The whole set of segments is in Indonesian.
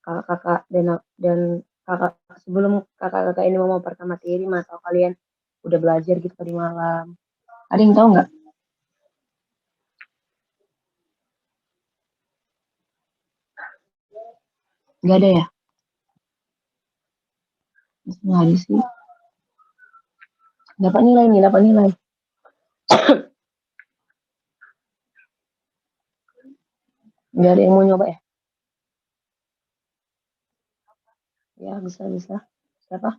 kakak-kakak dan kakak sebelum kakak-kakak ini mau memaparkan materi, atau kalian udah belajar gitu tadi malam? Ada yang tahu nggak? Nggak ada ya? Nggak ada sih. Dapat nilai nih, dapat nilai. Nggak ada yang mau nyoba ya? Ya, bisa. Siapa?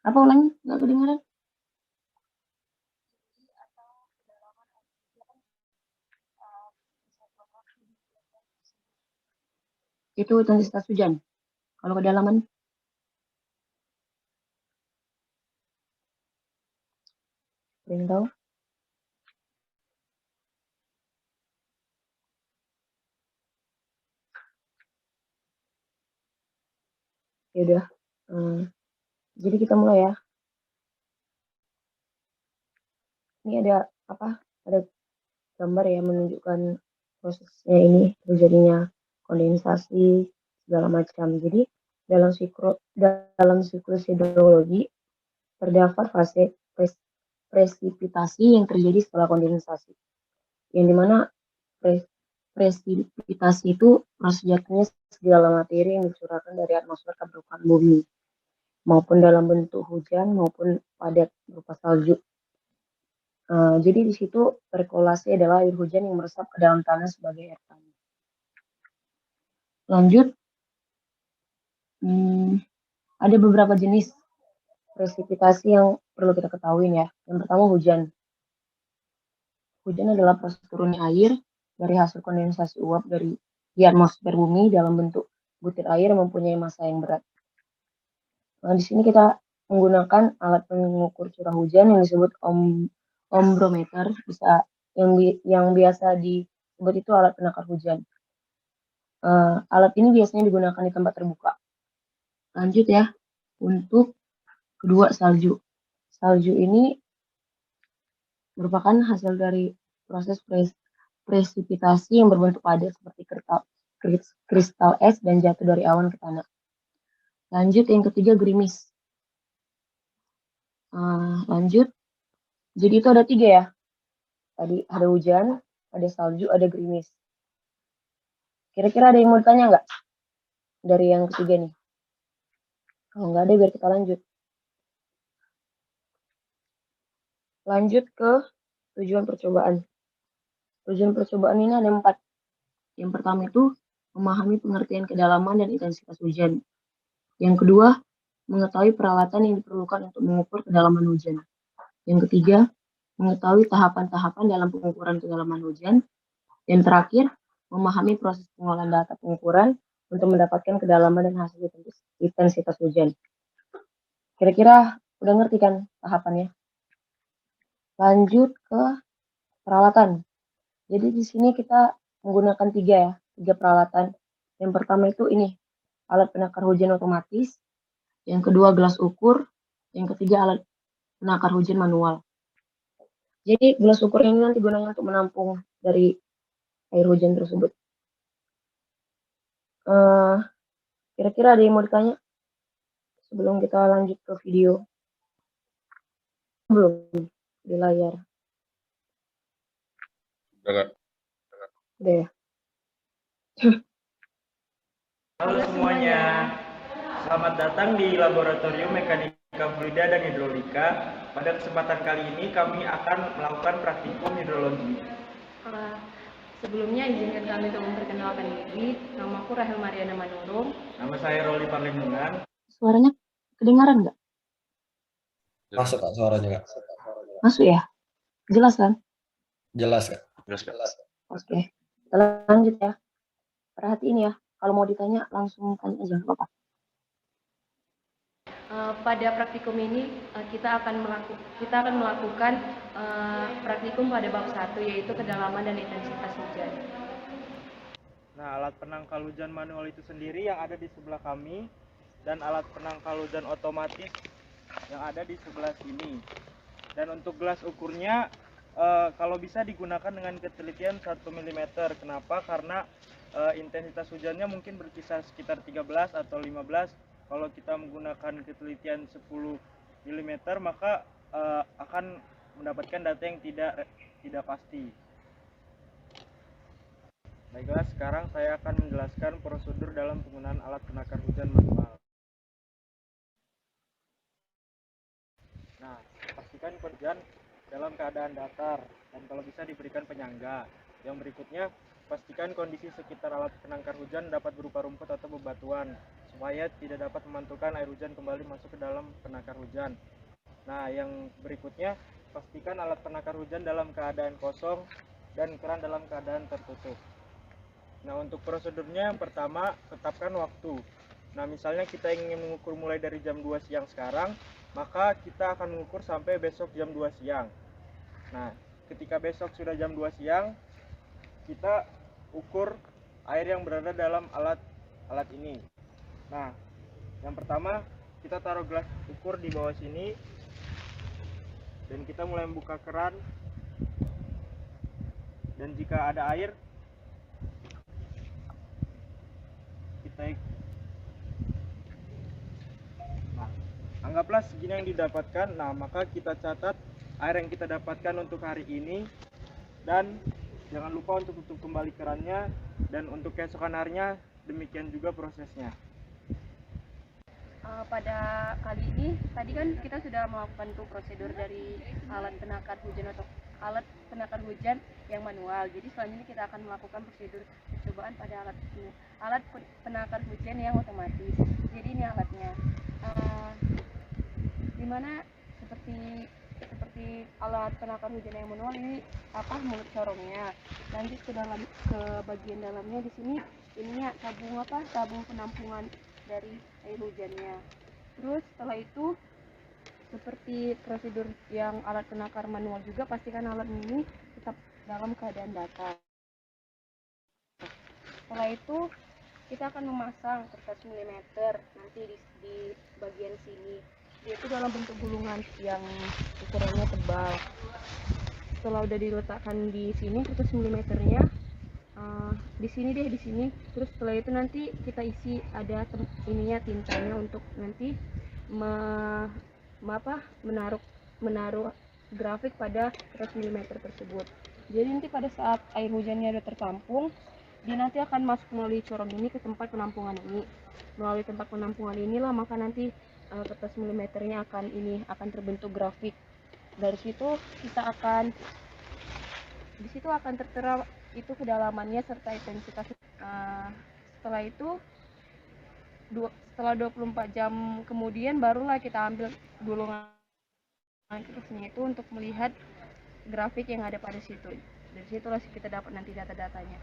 Apa ulangi? Nggak kedengaran? Itu intensitas hujan. Kalau kedalaman, ada yang tahu? Ya udah. Jadi kita mulai ya. Ini ada apa? Ada gambar ya menunjukkan prosesnya ini terjadinya kondensasi segala macam. Jadi dalam siklus hidrologi terdapat fase presipitasi yang terjadi setelah kondensasi. Yang dimana presipitasi itu proses jatuhnya segala materi yang dicurahkan dari atmosfer ke permukaan bumi, maupun dalam bentuk hujan maupun padat berupa salju. Jadi di situ perkolase adalah air hujan yang meresap ke dalam tanah sebagai air tanah. Lanjut, ada beberapa jenis presipitasi yang perlu kita ketahui ya. Yang pertama hujan. Hujan adalah proses turunnya air dari hasil kondensasi uap di atmosfer bumi dalam bentuk butir air yang mempunyai massa yang berat. Nah, di sini kita menggunakan alat pengukur curah hujan yang disebut ombrometer, yang biasa disebut itu alat penakar hujan. Alat ini biasanya digunakan di tempat terbuka. Lanjut ya, untuk kedua salju. Salju ini merupakan hasil dari proses presipitasi yang berbentuk padat seperti kristal es dan jatuh dari awan ke tanah. Lanjut yang ketiga gerimis. Lanjut, jadi itu ada 3 ya. Tadi ada hujan, ada salju, ada gerimis. Kira-kira ada yang mau ditanya nggak dari yang ketiga nih? Kalau nggak ada, biar kita lanjut. Lanjut ke tujuan percobaan. Tujuan percobaan ini ada 4. Yang pertama itu memahami pengertian kedalaman dan intensitas hujan. Yang kedua, mengetahui peralatan yang diperlukan untuk mengukur kedalaman hujan. Yang ketiga, mengetahui tahapan-tahapan dalam pengukuran kedalaman hujan. Dan terakhir, memahami proses pengolahan data pengukuran untuk mendapatkan kedalaman dan hasil intensitas hujan. Kira-kira udah ngerti kan tahapannya? Lanjut ke peralatan. Jadi di sini kita menggunakan 3 peralatan. Yang pertama itu ini, alat penakar hujan otomatis. Yang kedua gelas ukur. Yang ketiga alat penakar hujan manual. Jadi gelas ukur ini nanti gunanya untuk menampung dari air hujan tersebut. Kira-kira ada yang mau ditanya sebelum kita lanjut ke video? Belum di layar. Udah ya. Halo semuanya, selamat datang di Laboratorium Mekanika Fluida dan Hidrolika. Pada kesempatan kali ini kami akan melakukan praktikum hidrologi. Sebelumnya izinkan kami untuk memperkenalkan diri. Nama aku Rahel Mariana Manurung. Nama saya Roli Parlindungan. Suaranya kedengaran nggak? Masuk Kak suaranya Kak. Masuk ya? Jelas kan? Jelas Kak. Oke, kita lanjut ya. Perhatiin ya, kalau mau ditanya langsung tanya aja, nggak apa-apa. Pada praktikum ini kita akan melakukan praktikum pada bab 1, yaitu kedalaman dan intensitas hujan. Nah, alat penangkal hujan manual itu sendiri yang ada di sebelah kami, dan alat penangkal hujan otomatis yang ada di sebelah sini. Dan untuk gelas ukurnya kalau bisa digunakan dengan ketelitian 1 mm. Kenapa? Karena intensitas hujannya mungkin berkisar sekitar 13 atau 15. Kalau kita menggunakan ketelitian 10 mm, maka akan mendapatkan data yang tidak pasti. Baiklah, sekarang saya akan menjelaskan prosedur dalam penggunaan alat penakar hujan manual. Nah, pastikan hujan dalam keadaan datar dan kalau bisa diberikan penyangga. Yang berikutnya, pastikan kondisi sekitar alat penangkar hujan dapat berupa rumput atau bebatuan supaya tidak dapat memantulkan air hujan kembali masuk ke dalam penakar hujan. Nah, yang berikutnya, pastikan alat penakar hujan dalam keadaan kosong dan keran dalam keadaan tertutup. Nah, untuk prosedurnya yang pertama, tetapkan waktu. Nah, misalnya kita ingin mengukur mulai dari jam 2 siang sekarang, maka kita akan mengukur sampai besok jam 2 siang. Nah, ketika besok sudah jam 2 siang, kita ukur air yang berada dalam alat ini. Nah, yang pertama, kita taruh gelas ukur di bawah sini dan kita mulai membuka keran. Dan jika ada air, kita anggaplah segini yang didapatkan. Nah, maka kita catat air yang kita dapatkan untuk hari ini dan jangan lupa untuk tutup kembali kerannya, dan untuk keesokan harinya demikian juga prosesnya. Pada kali ini tadi kan kita sudah melakukan tuh prosedur dari alat penakar hujan atau alat penakar hujan yang manual. Jadi selanjutnya kita akan melakukan prosedur percobaan pada alat penakar hujan yang otomatis. Jadi ini alatnya. Dimana seperti alat penakar hujan yang manual ini mulut corongnya. Lanjut ke bagian dalamnya, di sini ininya tabung penampungan dari air hujannya. Terus setelah itu seperti prosedur yang alat penakar manual juga, pastikan alat ini tetap dalam keadaan datar. Setelah itu kita akan memasang kertas milimeter nanti di bagian sini. Dia itu dalam bentuk gulungan yang ukurannya tebal. Setelah udah diletakkan di sini kertas milimeternya, di sini. Terus setelah itu nanti kita isi ada tintanya untuk nanti menaruh grafik pada kertas milimeter tersebut. Jadi nanti pada saat air hujannya udah tertampung, dia nanti akan masuk melalui corong ini ke tempat penampungan ini. Melalui tempat penampungan inilah maka nanti kertas milimeternya akan terbentuk grafik. Dari situ di situ akan tertera itu kedalamannya serta intensitas. Setelah itu setelah 24 jam kemudian barulah kita ambil golongan kertasnya itu untuk melihat grafik yang ada pada situ. Dari situlah kita dapat nanti data-datanya.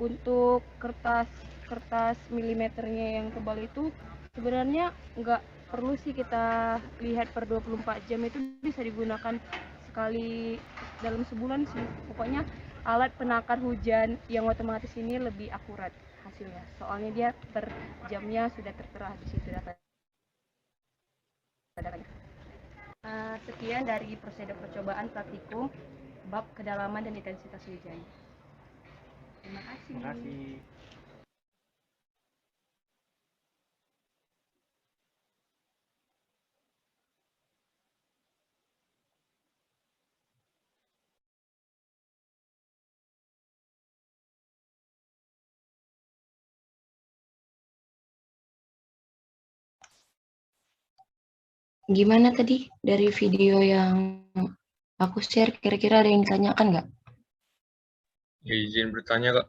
Untuk kertas milimeternya yang tebal itu sebenarnya nggak perlu sih kita lihat per 24 jam, itu bisa digunakan sekali dalam sebulan sih. Pokoknya alat penakar hujan yang otomatis ini lebih akurat hasilnya, soalnya dia per jamnya sudah tertera di situ datanya. Sekian dari prosedur percobaan praktikum bab kedalaman dan intensitas hujan. Terima kasih. Gimana tadi dari video yang aku share, kira-kira ada yang ditanyakan nggak? Ya, izin bertanya, Kak.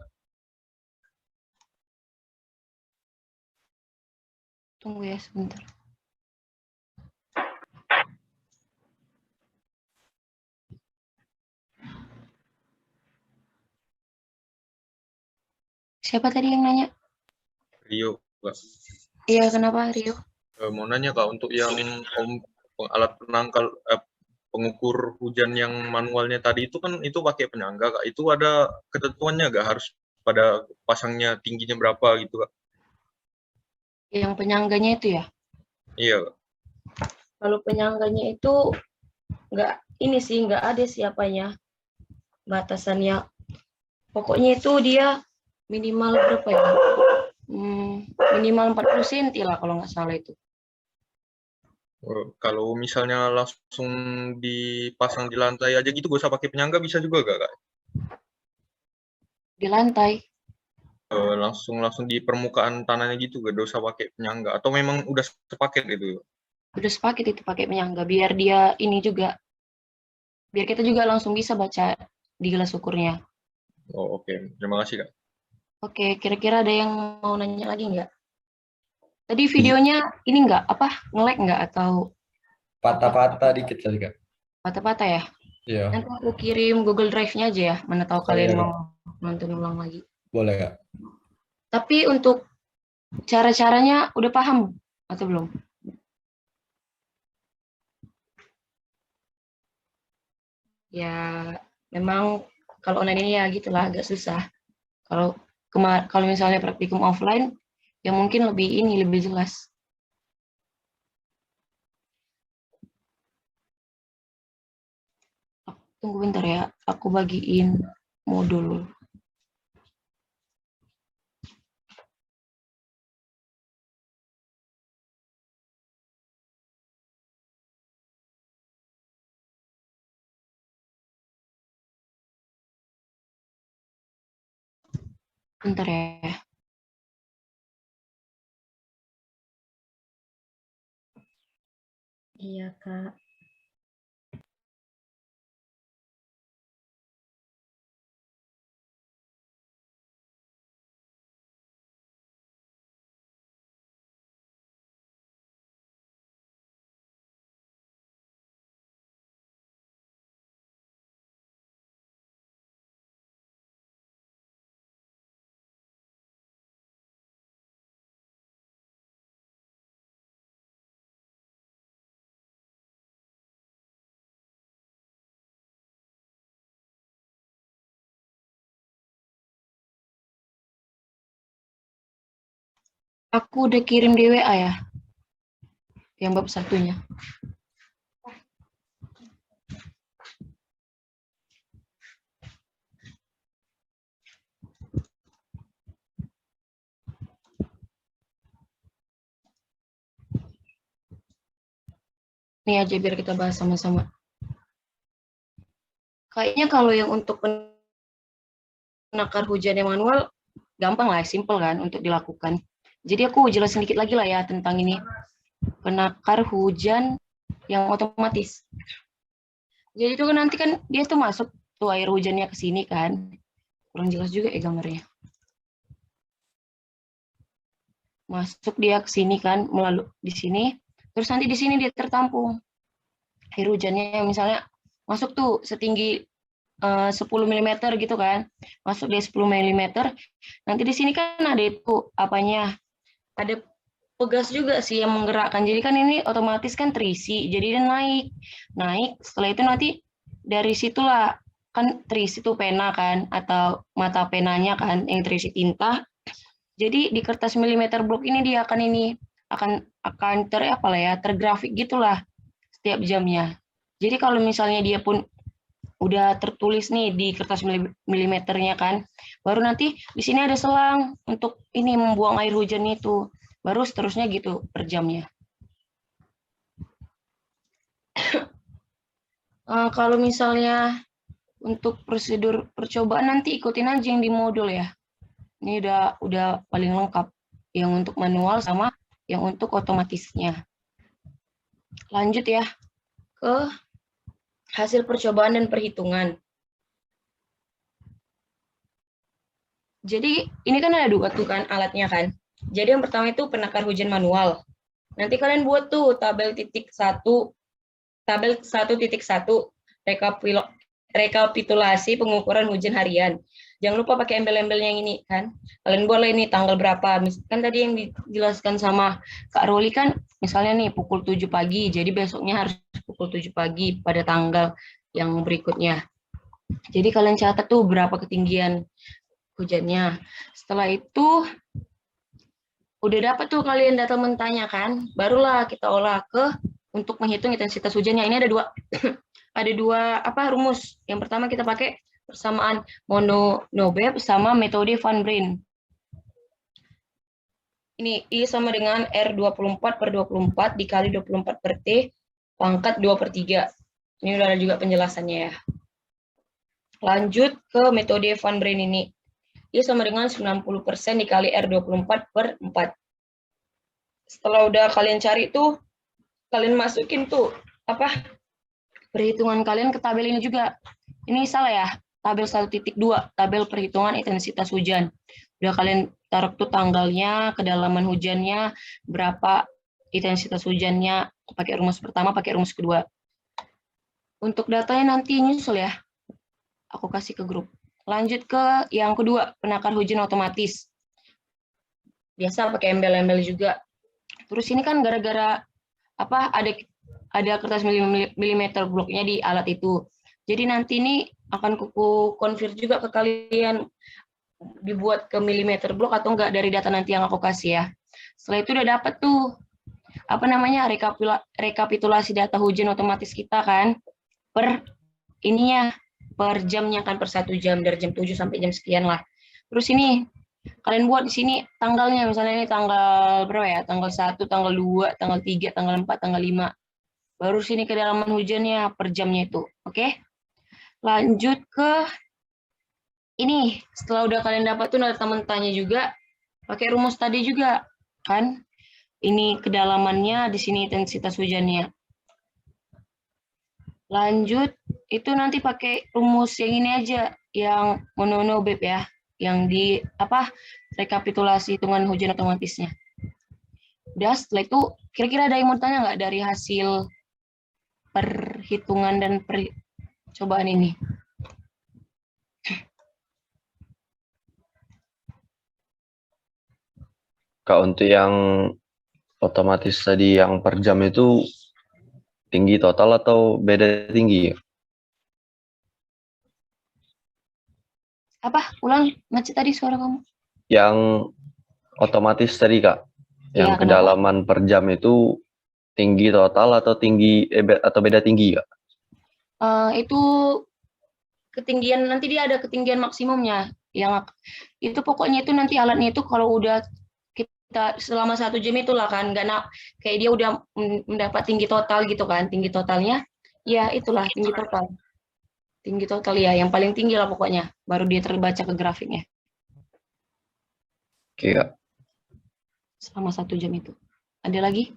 Tunggu ya sebentar. Siapa tadi yang nanya? Rio, Kak. Iya, kenapa Rio? Mau nanya, Kak, untuk yang alat pengukur hujan yang manualnya tadi itu kan itu pakai penyangga, Kak. Itu ada ketentuannya nggak, harus pada pasangnya tingginya berapa gitu, Kak? Yang penyangganya itu ya? Iya, Kak. Kalau penyangganya itu ini sih nggak ada siapanya batasannya. Pokoknya itu dia minimal berapa ya? Minimal 40 cm lah kalau nggak salah itu. Kalau misalnya langsung dipasang di lantai aja gitu, gak usah pakai penyangga bisa juga gak, Kak? Di lantai. Langsung di permukaan tanahnya gitu, gak usah pakai penyangga. Atau memang udah sepaket gitu? Udah sepaket itu pakai penyangga, biar dia ini juga, biar kita juga langsung bisa baca di gelas ukurnya. Oh, oke. Terima kasih, Kak. Oke, kira-kira ada yang mau nanya lagi nggak? Tadi videonya ini nggak, nge-lag nggak atau Patah-patah dikit tadi, Kak. patah-patah ya? Iya, Nanti aku kirim Google Drive-nya aja ya, mana tahu iya, kalian Kak. mau nonton ulang lagi. Boleh, Kak. Tapi untuk cara-caranya udah paham atau belum? Ya, memang kalau online ini ya gitulah agak susah. Kalau misalnya praktikum offline, ya mungkin lebih jelas. Tunggu bentar ya, aku bagiin modul. Bentar ya. Iya, Kak. Aku udah kirim di WA ya, yang bab satunya. Ini aja biar kita bahas sama-sama. Kayaknya kalau yang untuk penakar hujan yang manual, gampang lah, simple kan untuk dilakukan. Jadi aku jelasin sedikit lagi lah ya tentang ini. Penakar hujan yang otomatis. Jadi itu kan nanti kan dia tuh masuk tuh air hujannya ke sini kan. Kurang jelas juga ya gambarnya. Masuk dia ke sini kan melalui di sini. Terus nanti di sini dia tertampung. Air hujannya misalnya masuk tuh setinggi 10 mm gitu kan. Masuk dia 10 mm. Nanti di sini kan ada itu apanya? Ada pegas juga sih yang menggerakkan. Jadi kan ini otomatis kan terisi. Jadi dia naik. Naik setelah itu nanti dari situlah kan terisi tuh pena kan atau mata penanya kan yang terisi tinta. Jadi di kertas milimeter blok ini dia akan tergrafik gitulah setiap jamnya. Jadi kalau misalnya dia pun udah tertulis nih di kertas milimeternya kan, baru nanti di sini ada selang untuk ini membuang air hujan itu, baru seterusnya gitu per jamnya. Kalau misalnya untuk prosedur percobaan nanti ikutin aja yang di modul ya. Ini udah paling lengkap yang untuk manual sama yang untuk otomatisnya. Lanjut ya ke hasil percobaan dan perhitungan. Jadi ini kan ada dua tuh kan alatnya kan. Jadi yang pertama itu penakar hujan manual. Nanti kalian buat tuh tabel 1.1 rekapitulasi pengukuran hujan harian. Jangan lupa pakai embel-embelnya yang ini kan. Kalian boleh ini tanggal berapa. Kan tadi yang dijelaskan sama Kak Roli kan misalnya nih pukul 7 pagi. Jadi besoknya harus pukul 7 pagi pada tanggal yang berikutnya. Jadi kalian catat tuh berapa ketinggian hujannya. Setelah itu udah dapat tuh kalian data mentahnya kan. Barulah kita olah ke untuk menghitung intensitas hujannya. Ini ada ada dua rumus. Yang pertama kita pakai persamaan Monod-Loeb sama metode Van Breen. Ini I sama dengan R24/24 dikali 24 per T pangkat 2/3. Ini udah ada juga penjelasannya ya. Lanjut ke metode Van Breen ini. I sama dengan 90% dikali R24/4. Setelah udah kalian cari tuh, kalian masukin tuh perhitungan kalian ke tabel ini juga. Ini salah ya, tabel 1.2, tabel perhitungan intensitas hujan. Udah kalian taruh tuh tanggalnya, kedalaman hujannya, berapa intensitas hujannya, pakai rumus pertama, pakai rumus kedua. Untuk datanya nanti nyusul ya, aku kasih ke grup. Lanjut ke yang kedua, penakar hujan otomatis. Biasa pakai embel-embel juga. Terus ini kan gara-gara ada kertas milimeter bloknya di alat itu. Jadi nanti ini akan kuku convert juga ke kalian dibuat ke milimeter blok atau enggak dari data nanti yang aku kasih ya. Setelah itu udah dapat tuh rekapitulasi data hujan otomatis kita kan per jamnya kan, per 1 jam dari jam 7 sampai jam sekian lah. Terus ini kalian buat di sini tanggalnya, misalnya ini tanggal berapa ya? Tanggal 1, tanggal 2, tanggal 3, tanggal 4, tanggal 5. Baru sini kedalaman hujannya per jamnya itu. Oke? Lanjut ke ini. Setelah udah kalian dapat tuh data mentahnya juga, pakai rumus tadi juga kan? Ini kedalamannya, di sini intensitas hujannya. Lanjut, itu nanti pakai rumus yang ini aja, yang Monod-Loeb ya, yang di rekapitulasi hitungan hujan otomatisnya. Udah, setelah itu kira-kira ada yang mau tanya nggak dari hasil perhitungan dan percobaan ini? Kak, untuk yang otomatis tadi yang per jam itu tinggi total atau beda tinggi ya? Ulang, macet tadi suara kamu. Yang otomatis tadi Kak, yang Ya, kedalaman per jam itu tinggi total atau atau beda tinggi Kak? Itu ketinggian, nanti dia ada ketinggian maksimumnya. Yang itu pokoknya itu nanti alatnya itu kalau udah kita selama 1 jam itulah kan, kayak dia udah mendapat tinggi total gitu kan, tinggi totalnya ya itulah tinggi total ya, yang paling tinggi lah pokoknya, baru dia terbaca ke grafiknya. Oke Kak. Selama 1 jam itu. Ada lagi?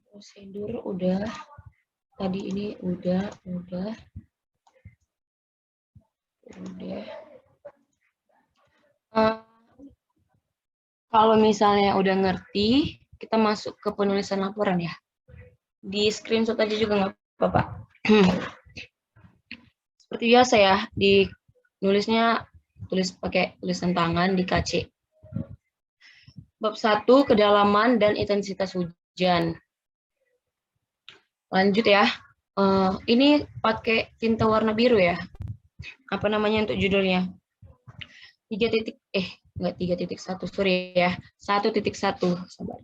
Prosedur udah, tadi ini udah. Kalau misalnya udah ngerti, kita masuk ke penulisan laporan ya. Di screenshot aja juga nggak apa-apa. Seperti biasa ya, di nulisnya tulis pakai tulisan tangan di KC. Bab 1, kedalaman dan intensitas hujan. Lanjut ya. Ini pakai tinta warna biru ya. Apa namanya untuk judulnya? 3.1, sorry ya. 1.1, sabar.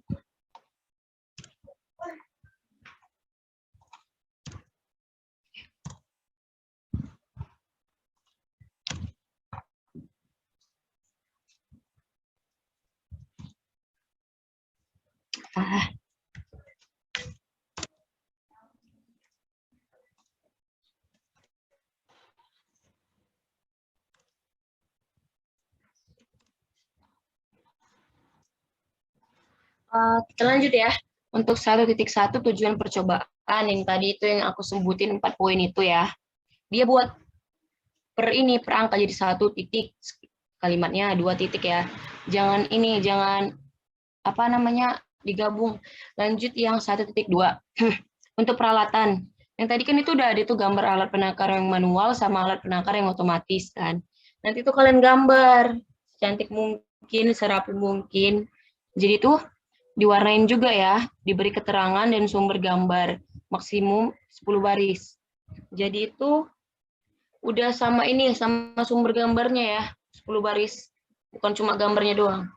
Kita lanjut ya. Untuk 1.1 tujuan percobaan, yang tadi itu yang aku sebutin 4 poin itu ya. Dia buat per angka jadi 1 titik, kalimatnya 2 titik ya. Jangan digabung. Lanjut yang 1.2. Untuk peralatan. Yang tadi kan itu udah ada tuh gambar alat penakar yang manual sama alat penakar yang otomatis kan. Nanti tuh kalian gambar secantik mungkin, serapi mungkin. Jadi tuh diwarnain juga ya, diberi keterangan dan sumber gambar maksimum 10 baris. Jadi itu udah sama ini, sama sumber gambarnya ya, 10 baris. Bukan cuma gambarnya doang.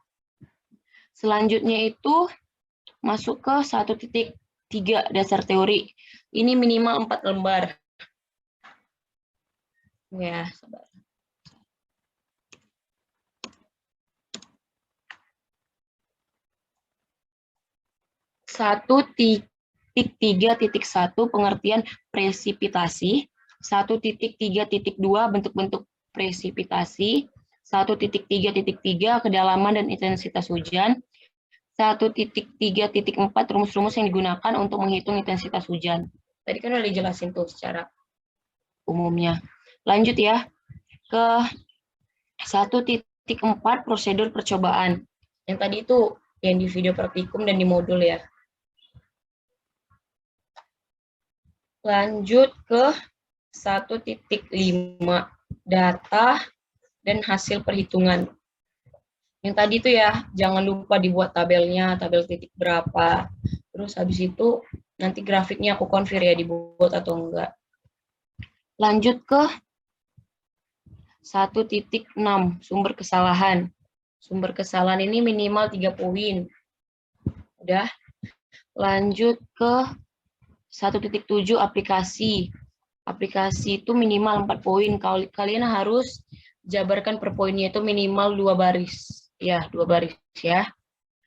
Selanjutnya itu masuk ke 1.3 dasar teori. Ini minimal 4 lembar. Ya, sabar. Satu titik 3.1 pengertian presipitasi, 1.3.2 bentuk-bentuk presipitasi, 1.3.3 kedalaman dan intensitas hujan, 1.3.4 rumus-rumus yang digunakan untuk menghitung intensitas hujan. Tadi kan udah dijelasin tuh secara umumnya. Lanjut ya ke 1.4 prosedur percobaan. Yang tadi itu yang di video praktikum dan di modul ya. Lanjut ke 1.5 data dan hasil perhitungan. Yang tadi itu ya, jangan lupa dibuat tabelnya, tabel titik berapa. Terus habis itu nanti grafiknya aku konfir ya dibuat atau enggak. Lanjut ke 1.6 sumber kesalahan. Sumber kesalahan ini minimal 3 poin. Udah. Lanjut ke 1.7 aplikasi. Aplikasi itu minimal 4 poin. Kalian harus jabarkan per poinnya itu minimal 2 baris. Ya, 2 baris ya.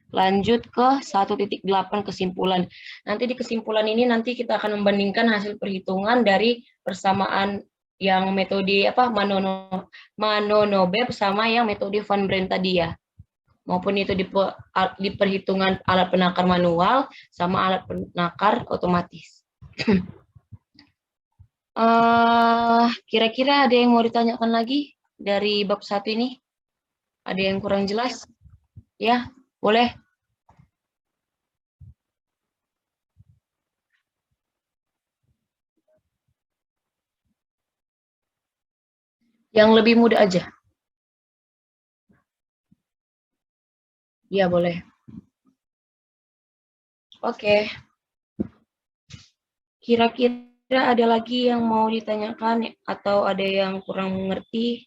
Lanjut ke 1.8 kesimpulan. Nanti di kesimpulan ini nanti kita akan membandingkan hasil perhitungan dari persamaan yang metode Manono-Beb sama yang metode Van Brent tadi ya. Maupun itu di perhitungan alat penakar manual sama alat penakar otomatis. Kira-kira ada yang mau ditanyakan lagi dari bab 1 ini? Ada yang kurang jelas? Ya, boleh. Yang lebih mudah aja. Ya, boleh. Oke. Kira-kira ada lagi yang mau ditanyakan atau ada yang kurang mengerti?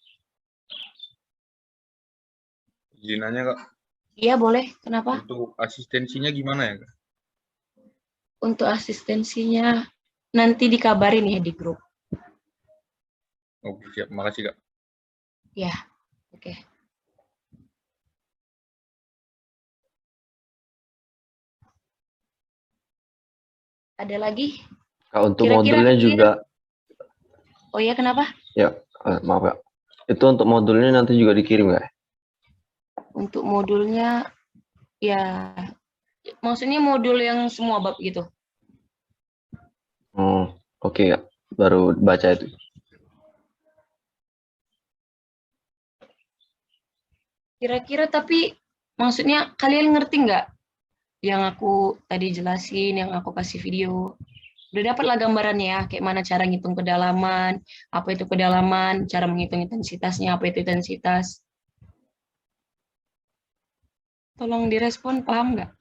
Izin nanya, Kak. Iya, boleh. Kenapa? Untuk asistensinya gimana ya, Kak? Untuk asistensinya nanti dikabarin ya di grup. Oke, siap. Makasih, Kak. Ya, oke. Ada lagi? Kak, untuk Kira-kira modulnya juga, oh ya, kenapa? ya maaf Kak, itu untuk modulnya nanti juga dikirim nggak? Untuk modulnya, ya, maksudnya modul yang semua bab gitu. Oh, oke Kak, baru baca itu. Kira-kira tapi maksudnya kalian ngerti nggak yang aku tadi jelasin, yang aku kasih video? Udah dapat lah gambarannya ya, kayak mana cara ngitung kedalaman, apa itu kedalaman, cara menghitung intensitasnya, apa itu intensitas. Tolong direspon, paham nggak?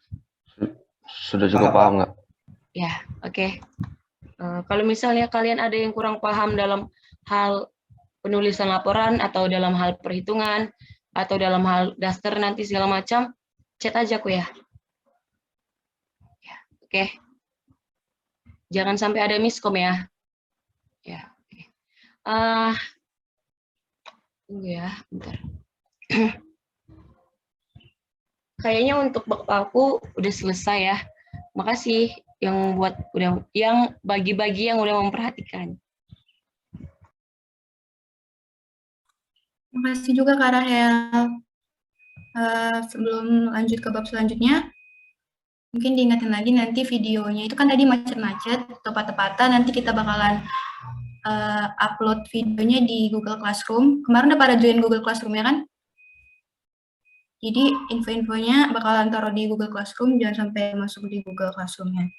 Sudah cukup paham nggak? Ya, oke. Kalau misalnya kalian ada yang kurang paham dalam hal penulisan laporan atau dalam hal perhitungan atau dalam hal daster nanti segala macam, chat aja aku ya. Oke. Jangan sampai ada miskom ya. Ya. Tunggu ya, bentar. Kayaknya untuk bab aku udah selesai ya. Makasih yang bagi-bagi yang udah memperhatikan. Makasih juga Kak Rahel. Sebelum lanjut ke bab selanjutnya, mungkin diingatin lagi nanti videonya itu kan tadi macet-macet, tepat-tepatan, nanti kita bakalan upload videonya di Google Classroom. Kemarin udah pada join Google Classroom ya kan? Jadi info-infonya bakalan taruh di Google Classroom, jangan sampai masuk di Google Classroom-nya.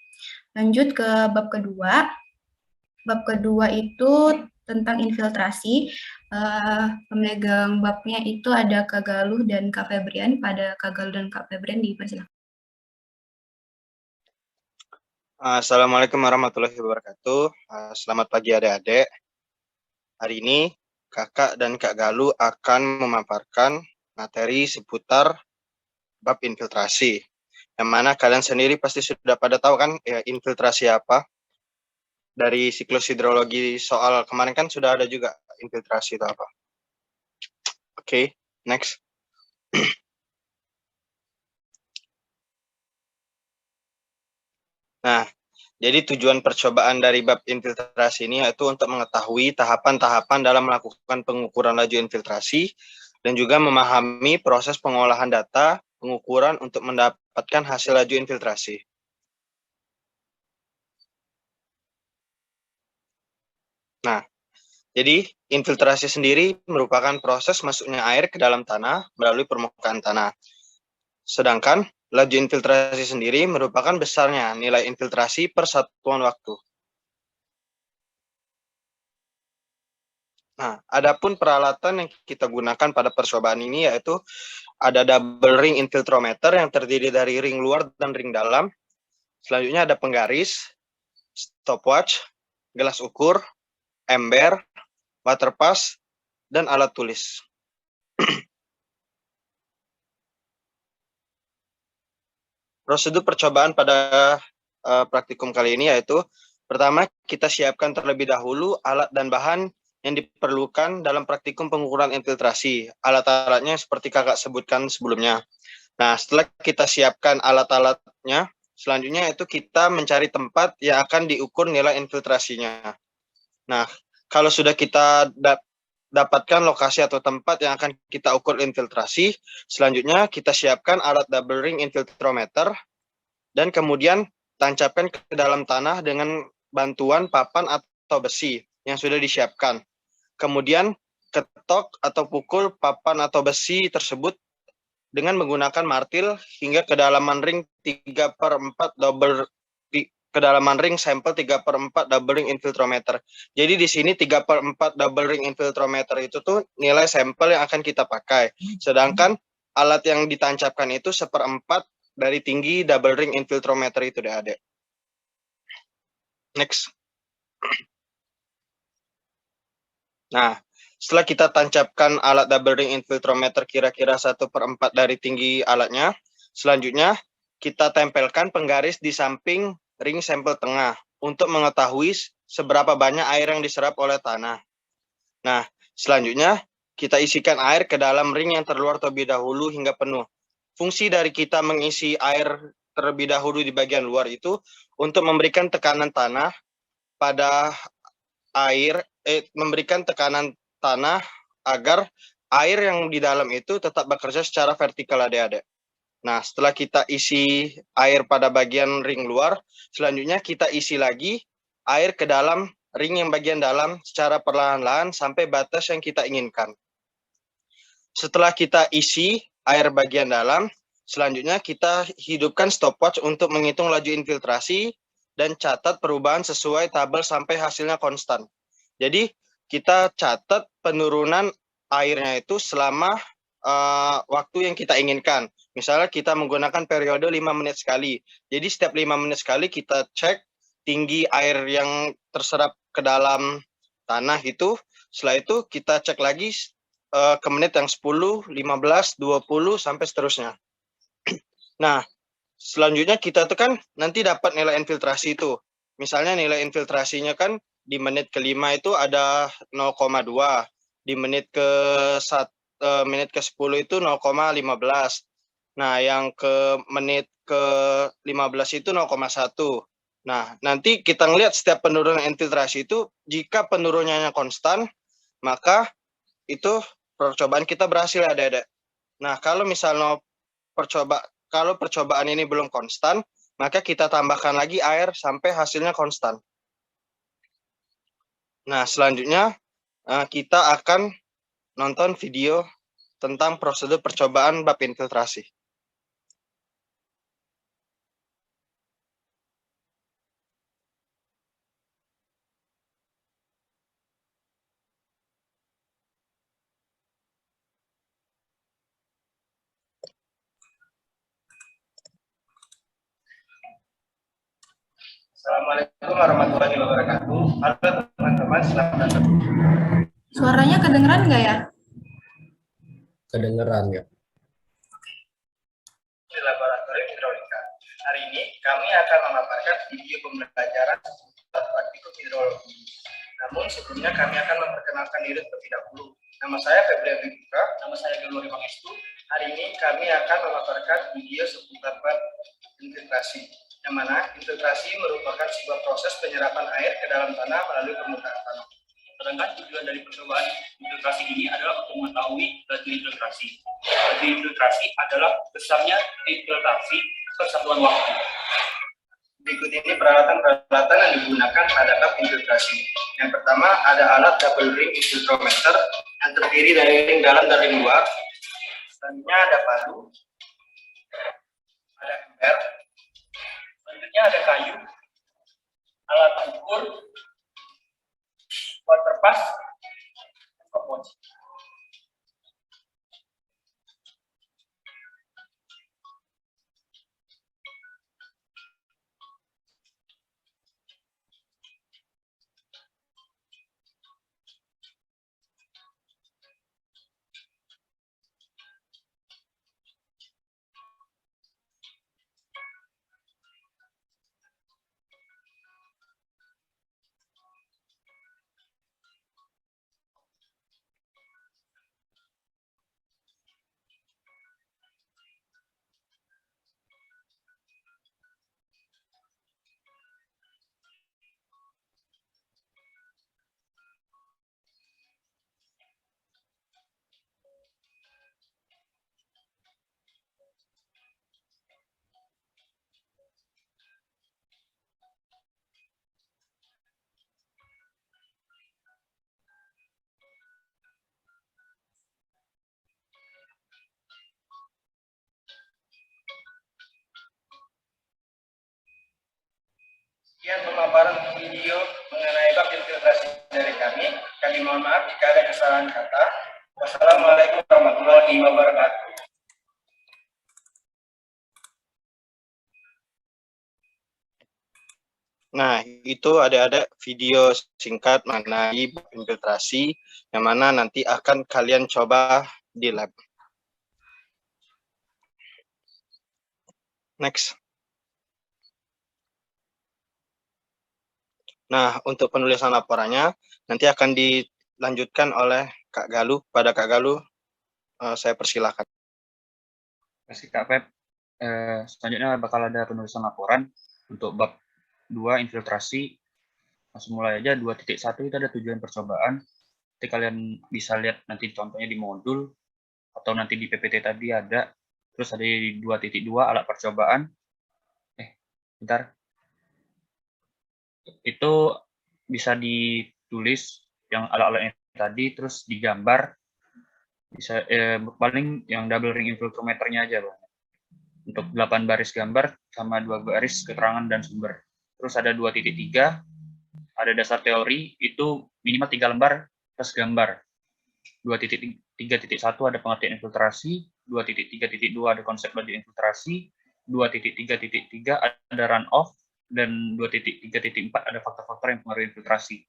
Lanjut ke bab kedua. Bab kedua itu tentang infiltrasi. Pemegang babnya itu ada Kak Galuh dan Kak Febrian. Pada Kak Galuh dan Kak Febrian dipersilakan. Assalamualaikum warahmatullahi wabarakatuh. Selamat pagi adik-adik. Hari ini Kakak dan Kak Galuh akan memaparkan materi seputar bab infiltrasi. Yang mana kalian sendiri pasti sudah pada tahu kan ya, infiltrasi apa? Dari siklus hidrologi soal kemarin kan sudah ada juga infiltrasi itu apa. Oke, next. Nah, jadi tujuan percobaan dari bab infiltrasi ini yaitu untuk mengetahui tahapan-tahapan dalam melakukan pengukuran laju infiltrasi dan juga memahami proses pengolahan data pengukuran untuk mendapatkan hasil laju infiltrasi. Nah, jadi infiltrasi sendiri merupakan proses masuknya air ke dalam tanah melalui permukaan tanah. Sedangkan laju infiltrasi sendiri merupakan besarnya nilai infiltrasi per satuan waktu. Nah, adapun peralatan yang kita gunakan pada percobaan ini yaitu ada double ring infiltrometer yang terdiri dari ring luar dan ring dalam. Selanjutnya ada penggaris, stopwatch, gelas ukur, ember, water pass, dan alat tulis. Prosedur percobaan pada praktikum kali ini yaitu pertama kita siapkan terlebih dahulu alat dan bahan yang diperlukan dalam praktikum pengukuran infiltrasi. Alat-alatnya seperti kakak sebutkan sebelumnya. Nah, setelah kita siapkan alat-alatnya, selanjutnya itu kita mencari tempat yang akan diukur nilai infiltrasinya. Nah, kalau sudah kita dapatkan lokasi atau tempat yang akan kita ukur infiltrasi, selanjutnya kita siapkan alat double ring infiltrometer dan kemudian tancapkan ke dalam tanah dengan bantuan papan atau besi yang sudah disiapkan. Kemudian ketok atau pukul papan atau besi tersebut dengan menggunakan martil hingga kedalaman ring 3/4 double kedalaman ring sampel 3/4 double ring infiltrometer. Jadi di sini 3/4 double ring infiltrometer itu tuh nilai sampel yang akan kita pakai. Sedangkan alat yang ditancapkan itu 1/4 dari tinggi double ring infiltrometer itu deh adek. Next. Nah, setelah kita tancapkan alat double ring infiltrometer kira-kira 1/4 dari tinggi alatnya, selanjutnya kita tempelkan penggaris di samping ring sampel tengah untuk mengetahui seberapa banyak air yang diserap oleh tanah. Nah, selanjutnya kita isikan air ke dalam ring yang terluar terlebih dahulu hingga penuh. Fungsi dari kita mengisi air terlebih dahulu di bagian luar itu untuk memberikan tekanan tanah pada air, memberikan tekanan tanah agar air yang di dalam itu tetap bekerja secara vertikal adik-adik. Nah, setelah kita isi air pada bagian ring luar, selanjutnya kita isi lagi air ke dalam ring yang bagian dalam secara perlahan-lahan sampai batas yang kita inginkan. Setelah kita isi air bagian dalam, selanjutnya kita hidupkan stopwatch untuk menghitung laju infiltrasi dan catat perubahan sesuai tabel sampai hasilnya konstan. Jadi, kita catat penurunan airnya itu selama waktu yang kita inginkan. Misalnya kita menggunakan periode 5 menit sekali. Jadi setiap 5 menit sekali kita cek tinggi air yang terserap ke dalam tanah itu. Setelah itu kita cek lagi ke menit yang 10, 15, 20, sampai seterusnya. Nah, selanjutnya kita tuh kan nanti dapat nilai infiltrasi itu. Misalnya nilai infiltrasinya kan di menit ke-5 itu ada 0,2. Di menit menit ke-10 itu 0,15. Nah, yang ke menit ke-15 itu 0,1. Nah, nanti kita ngelihat setiap penurunan infiltrasi itu, jika penurunannya konstan, maka itu percobaan kita berhasil ya, adik-adik. Nah, kalau misalnya percobaan ini belum konstan, maka kita tambahkan lagi air sampai hasilnya konstan. Nah, selanjutnya kita akan nonton video tentang prosedur percobaan bab infiltrasi. Assalamualaikum warahmatullahi wabarakatuh. Halo teman-teman, selamat datang Suaranya kedengeran nggak ya? Kedengeran ya. Di laboratorium hidrolika. Hari ini kami akan memaparkan video pembelajaran praktikum hidrologi. Namun sebelumnya kami akan memperkenalkan diri terlebih dahulu. Nama saya Febrian Wika, nama saya Gelori Pangestu. Hari ini kami akan memaparkan video seputar bab infiltrasi, yang mana infiltrasi merupakan sebuah proses penyerapan air ke dalam tanah melalui permukaan tanah. Sedangkan tujuan dari percobaan infiltrasi ini adalah untuk mengetahui laju infiltrasi. Laju infiltrasi adalah besarnya infiltrasi per satuan waktu. Berikut ini peralatan-peralatan yang digunakan pada bab infiltrasi. Yang pertama ada alat double ring infiltrometer yang terdiri dari ring dalam dan ring luar. Selanjutnya ada palu, ada ember, selanjutnya ada kayu, alat ukur, water pass, dan komposi. Sekian pemaparan video mengenai bab infiltrasi dari kami. Kami mohon maaf jika ada kesalahan kata. Wassalamualaikum warahmatullahi wabarakatuh. Nah, itu ada video singkat mengenai bab infiltrasi yang mana nanti akan kalian coba di lab. Next. Nah, untuk penulisan laporannya nanti akan dilanjutkan oleh Kak Galuh. Pada Kak Galuh, saya persilahkan. Terima kasih Kak Feb. Selanjutnya bakal ada penulisan laporan untuk bab 2 infiltrasi. Langsung mulai aja. 2.1 itu ada tujuan percobaan. Nanti kalian bisa lihat nanti contohnya di modul atau nanti di PPT tadi ada. Terus ada di 2.2 alat percobaan. Bentar. Itu bisa ditulis yang alat-alatnya tadi, terus digambar. Bisa paling yang double ring infiltrometernya aja, Bang. Untuk 8 baris gambar sama 2 baris keterangan dan sumber. Terus ada 2.3, ada dasar teori, itu minimal 3 lembar plus gambar. 2.3.1 ada pengertian infiltrasi, 2.3.2 ada konsep laju infiltrasi, 2.3.3 ada run off, dan 2.3.4 ada faktor-faktor yang mempengaruhi infiltrasi.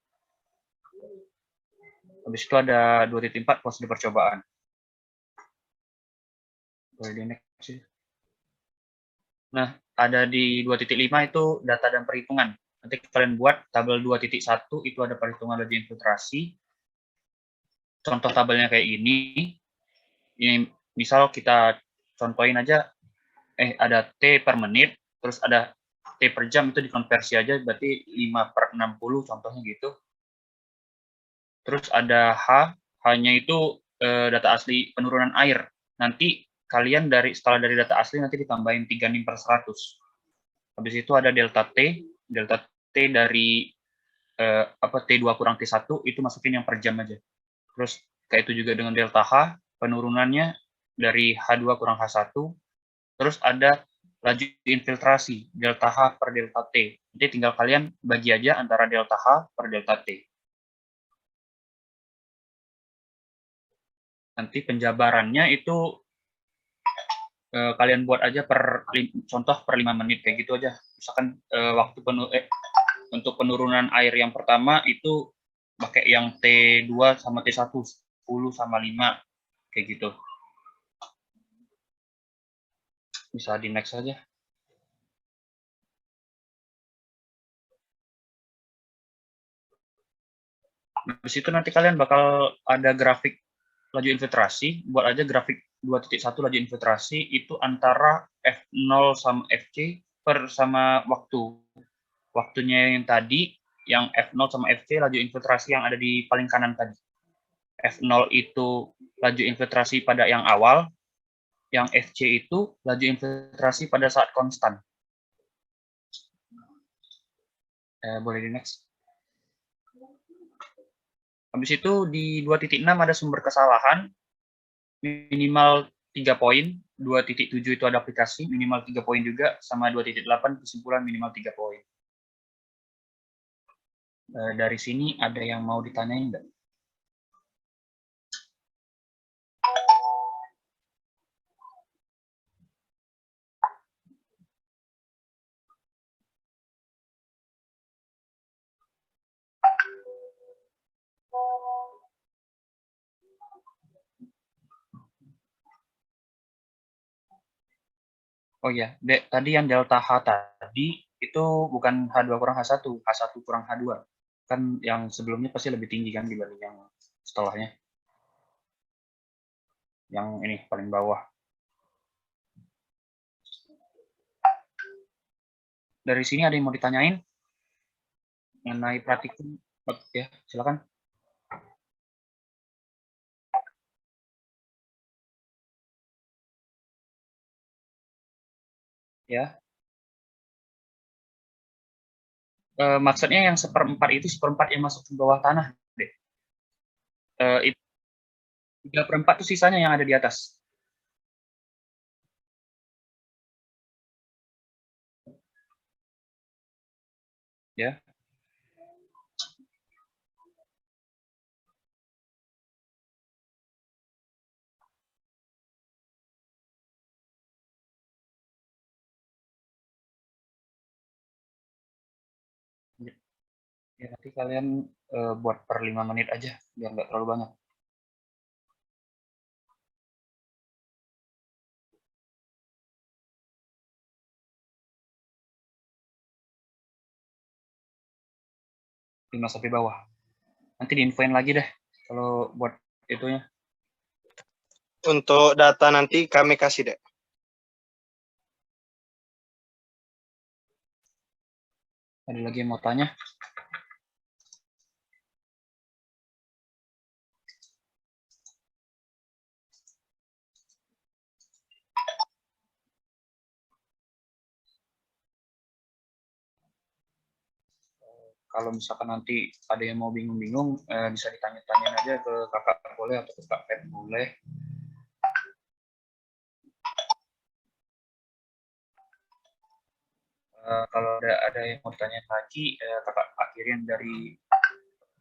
Habis itu ada 2.4 prosedur percobaan. Boleh di next sih. Nah, ada di 2.5 itu data dan perhitungan. Nanti kalian buat tabel 2.1 itu ada perhitungan laju infiltrasi. Contoh tabelnya kayak ini. Ini misal kita contohin aja, ada T per menit, terus ada T per jam, itu dikonversi aja, berarti 5/60 contohnya gitu. Terus ada H-nya itu data asli penurunan air. Nanti kalian setelah dari data asli nanti ditambahin 3/100. Habis itu ada delta T dari T2 kurang T1 itu masukin yang per jam aja. Terus kayak itu juga dengan delta H, penurunannya dari H2 kurang H1. Terus ada laju infiltrasi, delta H per delta T. Nanti tinggal kalian bagi aja antara delta H per delta T. Nanti penjabarannya itu kalian buat aja contoh per 5 menit, kayak gitu aja. Misalkan untuk penurunan air yang pertama itu pakai yang T2 sama T1, 10 sama 5, kayak gitu. Bisa di next aja. Di situ nanti kalian bakal ada grafik laju infiltrasi, buat aja grafik 2.1 laju infiltrasi itu antara F0 sama FC per sama waktu. Waktunya yang tadi, yang F0 sama FC laju infiltrasi yang ada di paling kanan tadi. F0 itu laju infiltrasi pada yang awal, yang FC itu laju infiltrasi pada saat konstan. Boleh di next. Habis itu di 2.6 ada sumber kesalahan, minimal 3 poin, 2.7 itu ada aplikasi, minimal 3 poin juga, sama 2.8 kesimpulan minimal 3 poin. Dari sini ada yang mau ditanyain nggak? Oh iya, tadi yang delta H tadi itu bukan H2 kurang H1, H1 kurang H2. Kan yang sebelumnya pasti lebih tinggi kan dibanding yang setelahnya. Yang ini paling bawah. Dari sini ada yang mau ditanyain? Mengenai praktikum? Ya, silakan. Ya. Maksudnya yang 1/4 itu 1/4 yang masuk ke bawah tanah, deh. 3/4 itu sisanya yang ada di atas. Ya. Ya, nanti kalian buat per 5 menit aja, biar nggak terlalu banyak. Lima sampai bawah. Nanti diinfoin lagi deh kalau buat itunya. Untuk data nanti kami kasih deh. Ada lagi yang mau tanya? Kalau misalkan nanti ada yang mau bingung-bingung, bisa ditanya-tanyain aja ke kakak boleh atau ke kak Pep boleh. Kalau ada yang mau ditanya lagi, kakak akhirin dari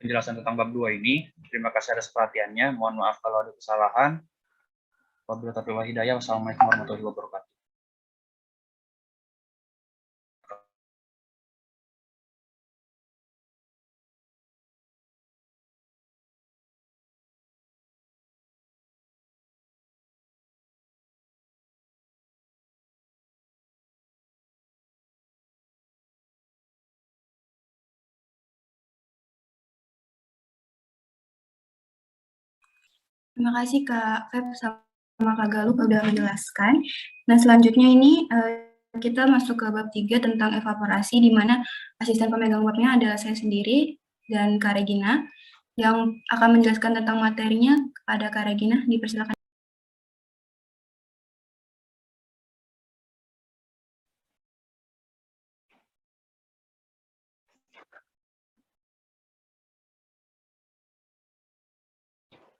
penjelasan tentang bab 2 ini. Terima kasih atas perhatiannya. Mohon maaf kalau ada kesalahan. Wabillahi taufiq wal hidayah. Wassalamualaikum warahmatullahi wabarakatuh. Terima kasih Kak Feb sama Kak Galuh udah menjelaskan. Nah, selanjutnya ini kita masuk ke bab 3 tentang evaporasi, di mana asisten pemegang babnya adalah saya sendiri dan Kak Regina yang akan menjelaskan tentang materinya. Kepada Kak Regina, dipersilakan.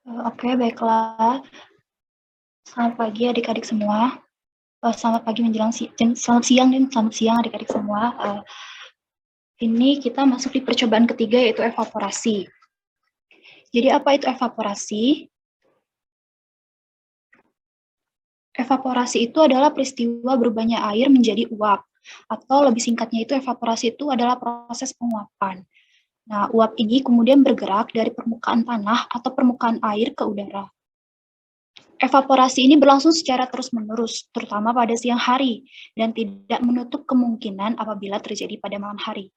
Oke, baiklah. Selamat pagi adik-adik semua. Selamat pagi menjelang selamat siang adik-adik semua. Ini kita masuk di percobaan ketiga, yaitu evaporasi. Jadi apa itu evaporasi? Evaporasi itu adalah peristiwa berubahnya air menjadi uap, atau lebih singkatnya itu evaporasi itu adalah proses penguapan. Nah, uap ini kemudian bergerak dari permukaan tanah atau permukaan air ke udara. Evaporasi ini berlangsung secara terus-menerus, terutama pada siang hari, dan tidak menutup kemungkinan apabila terjadi pada malam hari.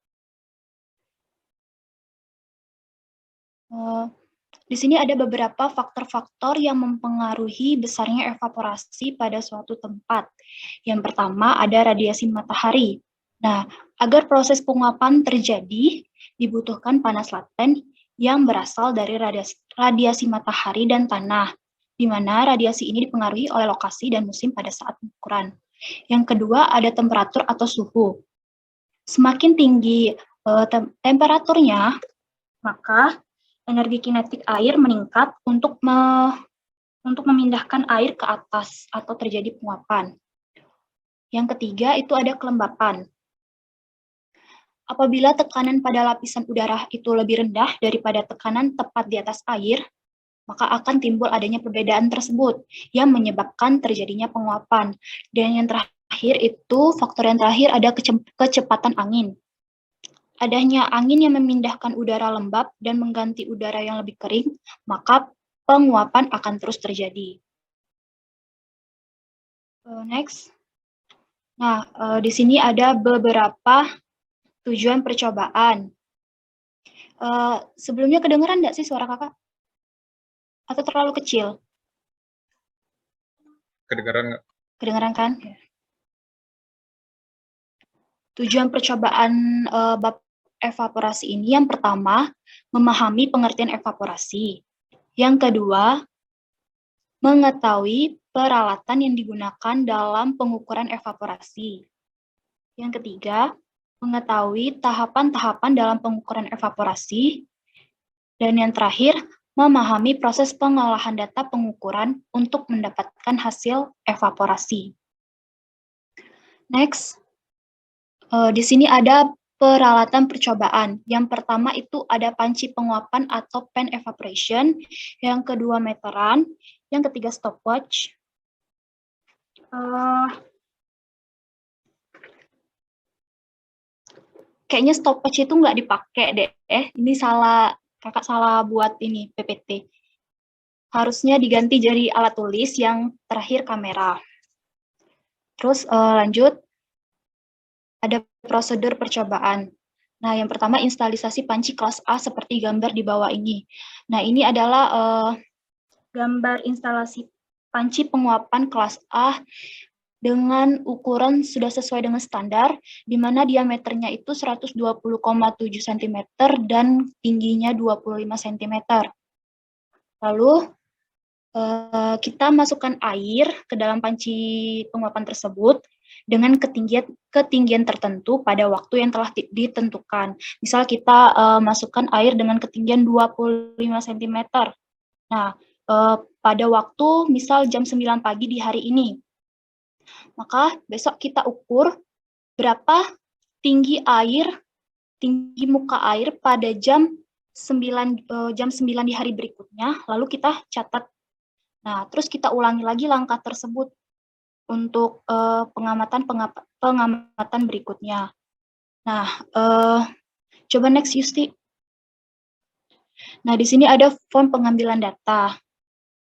Di sini ada beberapa faktor-faktor yang mempengaruhi besarnya evaporasi pada suatu tempat. Yang pertama ada radiasi matahari. Nah, agar proses penguapan terjadi, dibutuhkan panas laten yang berasal dari radiasi matahari dan tanah, di mana radiasi ini dipengaruhi oleh lokasi dan musim pada saat pengukuran. Yang kedua ada temperatur atau suhu. Semakin tinggi temperaturnya, maka energi kinetik air meningkat untuk memindahkan air ke atas atau terjadi penguapan. Yang ketiga itu ada kelembapan. Apabila tekanan pada lapisan udara itu lebih rendah daripada tekanan tepat di atas air, maka akan timbul adanya perbedaan tersebut yang menyebabkan terjadinya penguapan. Dan yang terakhir itu, faktor yang terakhir ada kecepatan angin. Adanya angin yang memindahkan udara lembab dan mengganti udara yang lebih kering, maka penguapan akan terus terjadi. Next. Nah, di sini ada beberapa tujuan percobaan. Sebelumnya kedengeran nggak sih suara kakak? Atau terlalu kecil? Kedengaran nggak? Kedengeran kan? Tujuan percobaan bab evaporasi ini yang pertama, memahami pengertian evaporasi. Yang kedua, mengetahui peralatan yang digunakan dalam pengukuran evaporasi. Yang ketiga, mengetahui tahapan-tahapan dalam pengukuran evaporasi. Dan yang terakhir, memahami proses pengolahan data pengukuran untuk mendapatkan hasil evaporasi. Next, di sini ada peralatan percobaan. Yang pertama itu ada panci penguapan atau pan evaporation, yang kedua meteran, yang ketiga stopwatch. Kayaknya stopwatch itu nggak dipakai deh. Ini kakak salah buat ini PPT. Harusnya diganti jadi alat tulis, yang terakhir kamera. Terus lanjut, ada prosedur percobaan. Nah, yang pertama instalisasi panci kelas A seperti gambar di bawah ini. Nah, ini adalah gambar instalasi panci penguapan kelas A dengan ukuran sudah sesuai dengan standar, di mana diameternya itu 120,7 cm dan tingginya 25 cm. Lalu, kita masukkan air ke dalam panci penguapan tersebut dengan ketinggian tertentu pada waktu yang telah ditentukan. Misal kita masukkan air dengan ketinggian 25 cm. Nah, pada waktu misal jam 9 pagi di hari ini. Maka besok kita ukur berapa tinggi muka air pada jam 9 di hari berikutnya, lalu kita catat. Nah, terus kita ulangi lagi langkah tersebut untuk pengamatan berikutnya. Nah, coba next Yusti. Nah, di sini ada form pengambilan data.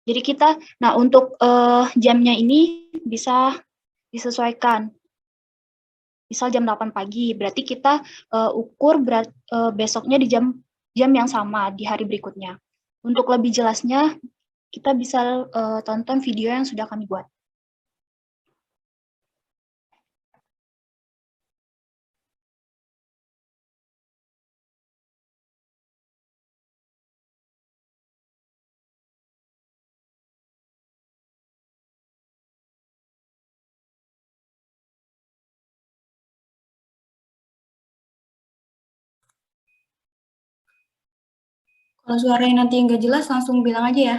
Jadi untuk jamnya ini bisa disesuaikan. Misal jam 8 pagi, berarti kita ukur besoknya di jam yang sama di hari berikutnya. Untuk lebih jelasnya, kita bisa tonton video yang sudah kami buat. Kalau suaranya nanti nggak jelas, langsung bilang aja ya.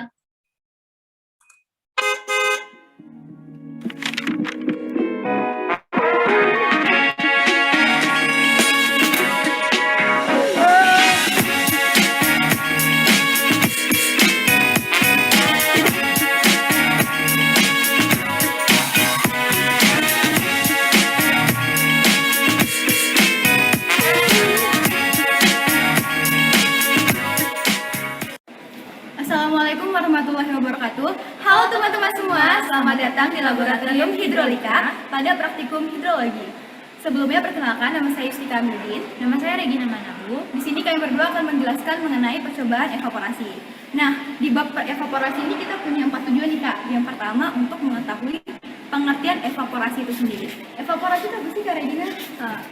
selamat datang di Laboratorium Hidrolika pada praktikum hidrologi. Sebelumnya perkenalkan, nama saya Yustika Midin. Nama saya Regina Manabu. Di sini kami berdua akan menjelaskan mengenai percobaan evaporasi. Nah, di bab evaporasi ini kita punya 4 tujuan nih Kak. Yang pertama untuk mengetahui pengertian evaporasi itu sendiri. Evaporasi itu apa sih Kak Regina?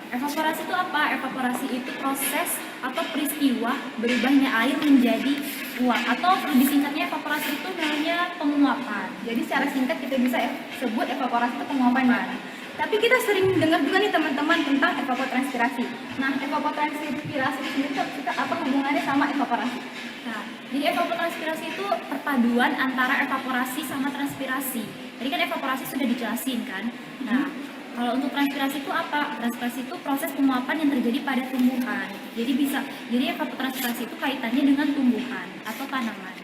Evaporasi itu apa? Evaporasi itu proses atau peristiwa berubahnya air menjadi uap, atau lebih singkatnya evaporasi itu namanya penguapan. Jadi secara singkat kita bisa sebut evaporasi itu penguapan ya. Tapi kita sering dengar juga nih teman-teman tentang evapotranspirasi. Nah, evapotranspirasi itu sendiri apa hubungannya sama evaporasi? Nah, jadi evapotranspirasi itu perpaduan antara evaporasi sama transpirasi. Tadi kan evaporasi sudah dijelasin kan. Nah, kalau untuk transpirasi itu apa? Transpirasi itu proses penguapan yang terjadi pada tumbuhan. Jadi evapotranspirasi itu kaitannya dengan tumbuhan atau tanaman.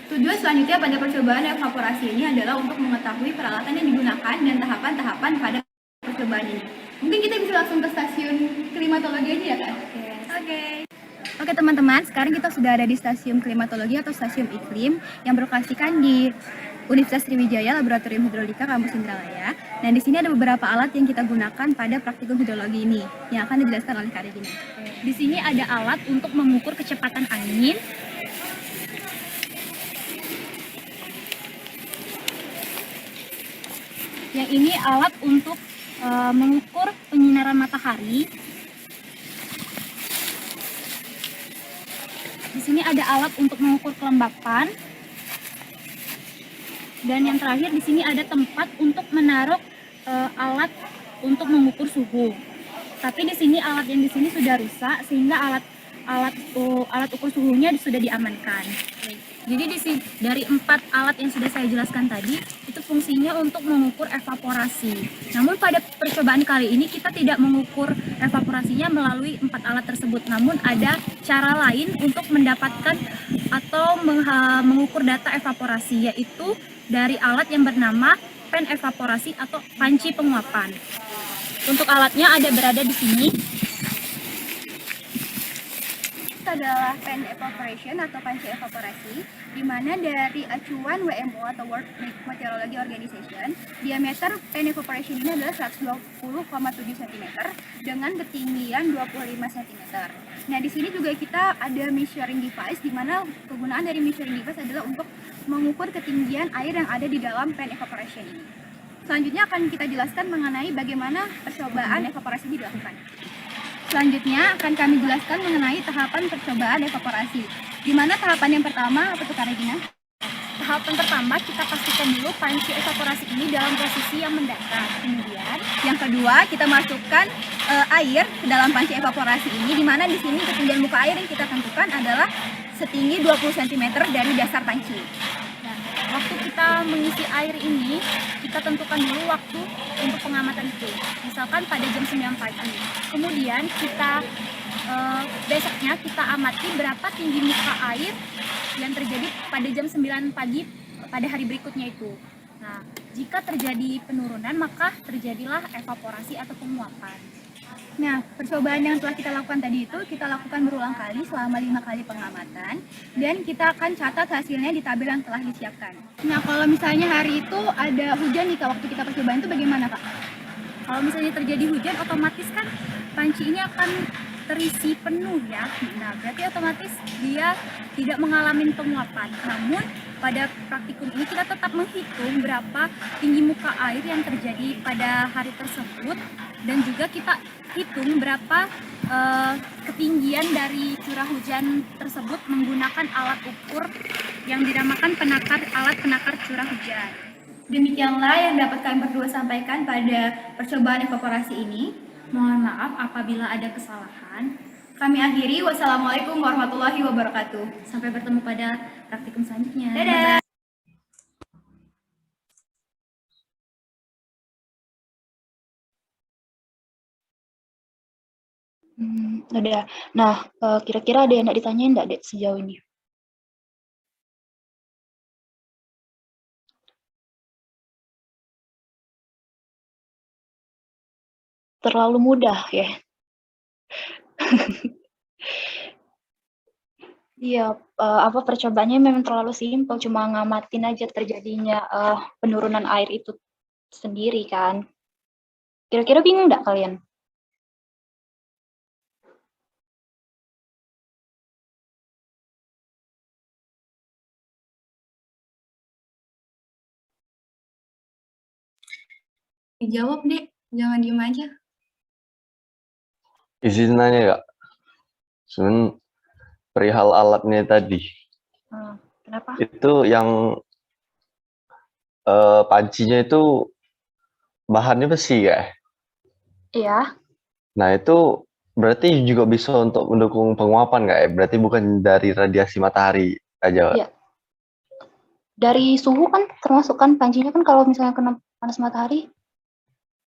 Tujuan selanjutnya pada percobaan evaporasi ini adalah untuk mengetahui peralatan yang digunakan dan tahapan-tahapan pada percobaan ini. Mungkin kita bisa langsung ke stasiun klimatologi aja ya Kak? Oke teman-teman, sekarang kita sudah ada di stasiun klimatologi atau stasiun iklim yang berlokasikan di Universitas Sriwijaya Laboratorium Hidrolika Kampus Indralaya. Nah, di sini ada beberapa alat yang kita gunakan pada praktikum hidrologi ini yang akan dijelaskan oleh Kak Regina. Di sini ada alat untuk mengukur kecepatan angin, yang ini alat untuk mengukur penyinaran matahari. Di sini ada alat untuk mengukur kelembapan. Dan yang terakhir di sini ada tempat untuk menaruh alat untuk mengukur suhu. Tapi di sini alat yang di sini sudah rusak sehingga alat ukur suhunya sudah diamankan. Jadi dari 4 alat yang sudah saya jelaskan tadi itu fungsinya untuk mengukur evaporasi. Namun pada percobaan kali ini kita tidak mengukur evaporasinya melalui 4 alat tersebut. Namun ada cara lain untuk mendapatkan atau mengukur data evaporasi, yaitu dari alat yang bernama pen evaporasi atau panci penguapan. Untuk alatnya berada di sini. Adalah pen evaporation atau panci evaporasi, di mana dari acuan WMO atau World Meteorology Organization, diameter pen evaporation ini adalah 120,7 cm dengan ketinggian 25 cm. Nah, di sini juga kita ada measuring device, di mana kegunaan dari measuring device adalah untuk mengukur ketinggian air yang ada di dalam pen evaporation ini. Selanjutnya akan kita jelaskan mengenai bagaimana percobaan evaporasi ini dilakukan. Selanjutnya akan kami jelaskan mengenai tahapan percobaan evaporasi. Di mana tahapan yang pertama apa tuh Kak Regina? Tahapan pertama kita pastikan dulu panci evaporasi ini dalam posisi yang mendatar. Kemudian yang kedua kita masukkan air ke dalam panci evaporasi ini, di mana di sini ketinggian muka air yang kita tentukan adalah setinggi 20 cm dari dasar panci. Waktu kita mengisi air ini, kita tentukan dulu waktu untuk pengamatan itu. Misalkan pada jam 9 pagi. Kemudian kita besoknya kita amati berapa tinggi muka air yang terjadi pada jam 9 pagi pada hari berikutnya itu. Nah, jika terjadi penurunan, maka terjadilah evaporasi atau penguapan. Nah, percobaan yang telah kita lakukan tadi itu kita lakukan berulang kali selama 5 kali pengamatan, dan kita akan catat hasilnya di tabel yang telah disiapkan. Nah, kalau misalnya hari itu ada hujan nih Kak, waktu kita percobaan itu bagaimana Kak? Kalau misalnya terjadi hujan, otomatis kan panci ini akan terisi penuh ya. Nah, berarti otomatis dia tidak mengalami penguapan. Namun pada praktikum ini kita tetap menghitung berapa tinggi muka air yang terjadi pada hari tersebut, dan juga kita hitung berapa ketinggian dari curah hujan tersebut menggunakan alat ukur yang dinamakan alat penakar curah hujan. Demikianlah yang dapat kami berdua sampaikan pada percobaan evaporasi ini. Mohon maaf apabila ada kesalahan. Kami akhiri. Wassalamualaikum warahmatullahi wabarakatuh. Sampai bertemu pada praktikum selanjutnya. Dadah. Udah. Nah, kira-kira ada yang nggak ditanyain nggak, Dek, sejauh ini? Terlalu mudah ya. Iya, apa percobaannya memang terlalu simpel, cuma ngamatin aja terjadinya penurunan air itu sendiri kan. Kira-kira bingung nggak kalian? Dijawab deh, jangan diem aja. Izin nanya Kak, sebenarnya perihal alatnya tadi, Kenapa? itu yang pancinya itu bahannya besi ya? Iya, Nah itu berarti juga bisa untuk mendukung penguapan nggak ya? Berarti bukan dari radiasi matahari aja, Pak? iya. Dari suhu kan termasuk kan pancinya kan kalau misalnya kena panas matahari,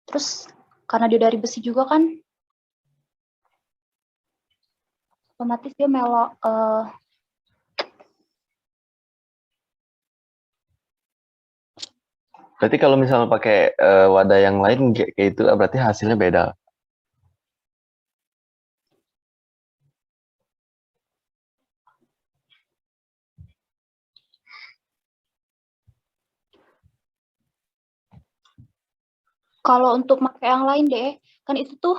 terus karena dia dari besi juga kan, otomatis dia melok. Berarti kalau misalnya pakai wadah yang lain kayak itu berarti hasilnya beda. Kalau untuk pakai yang lain deh, kan itu tuh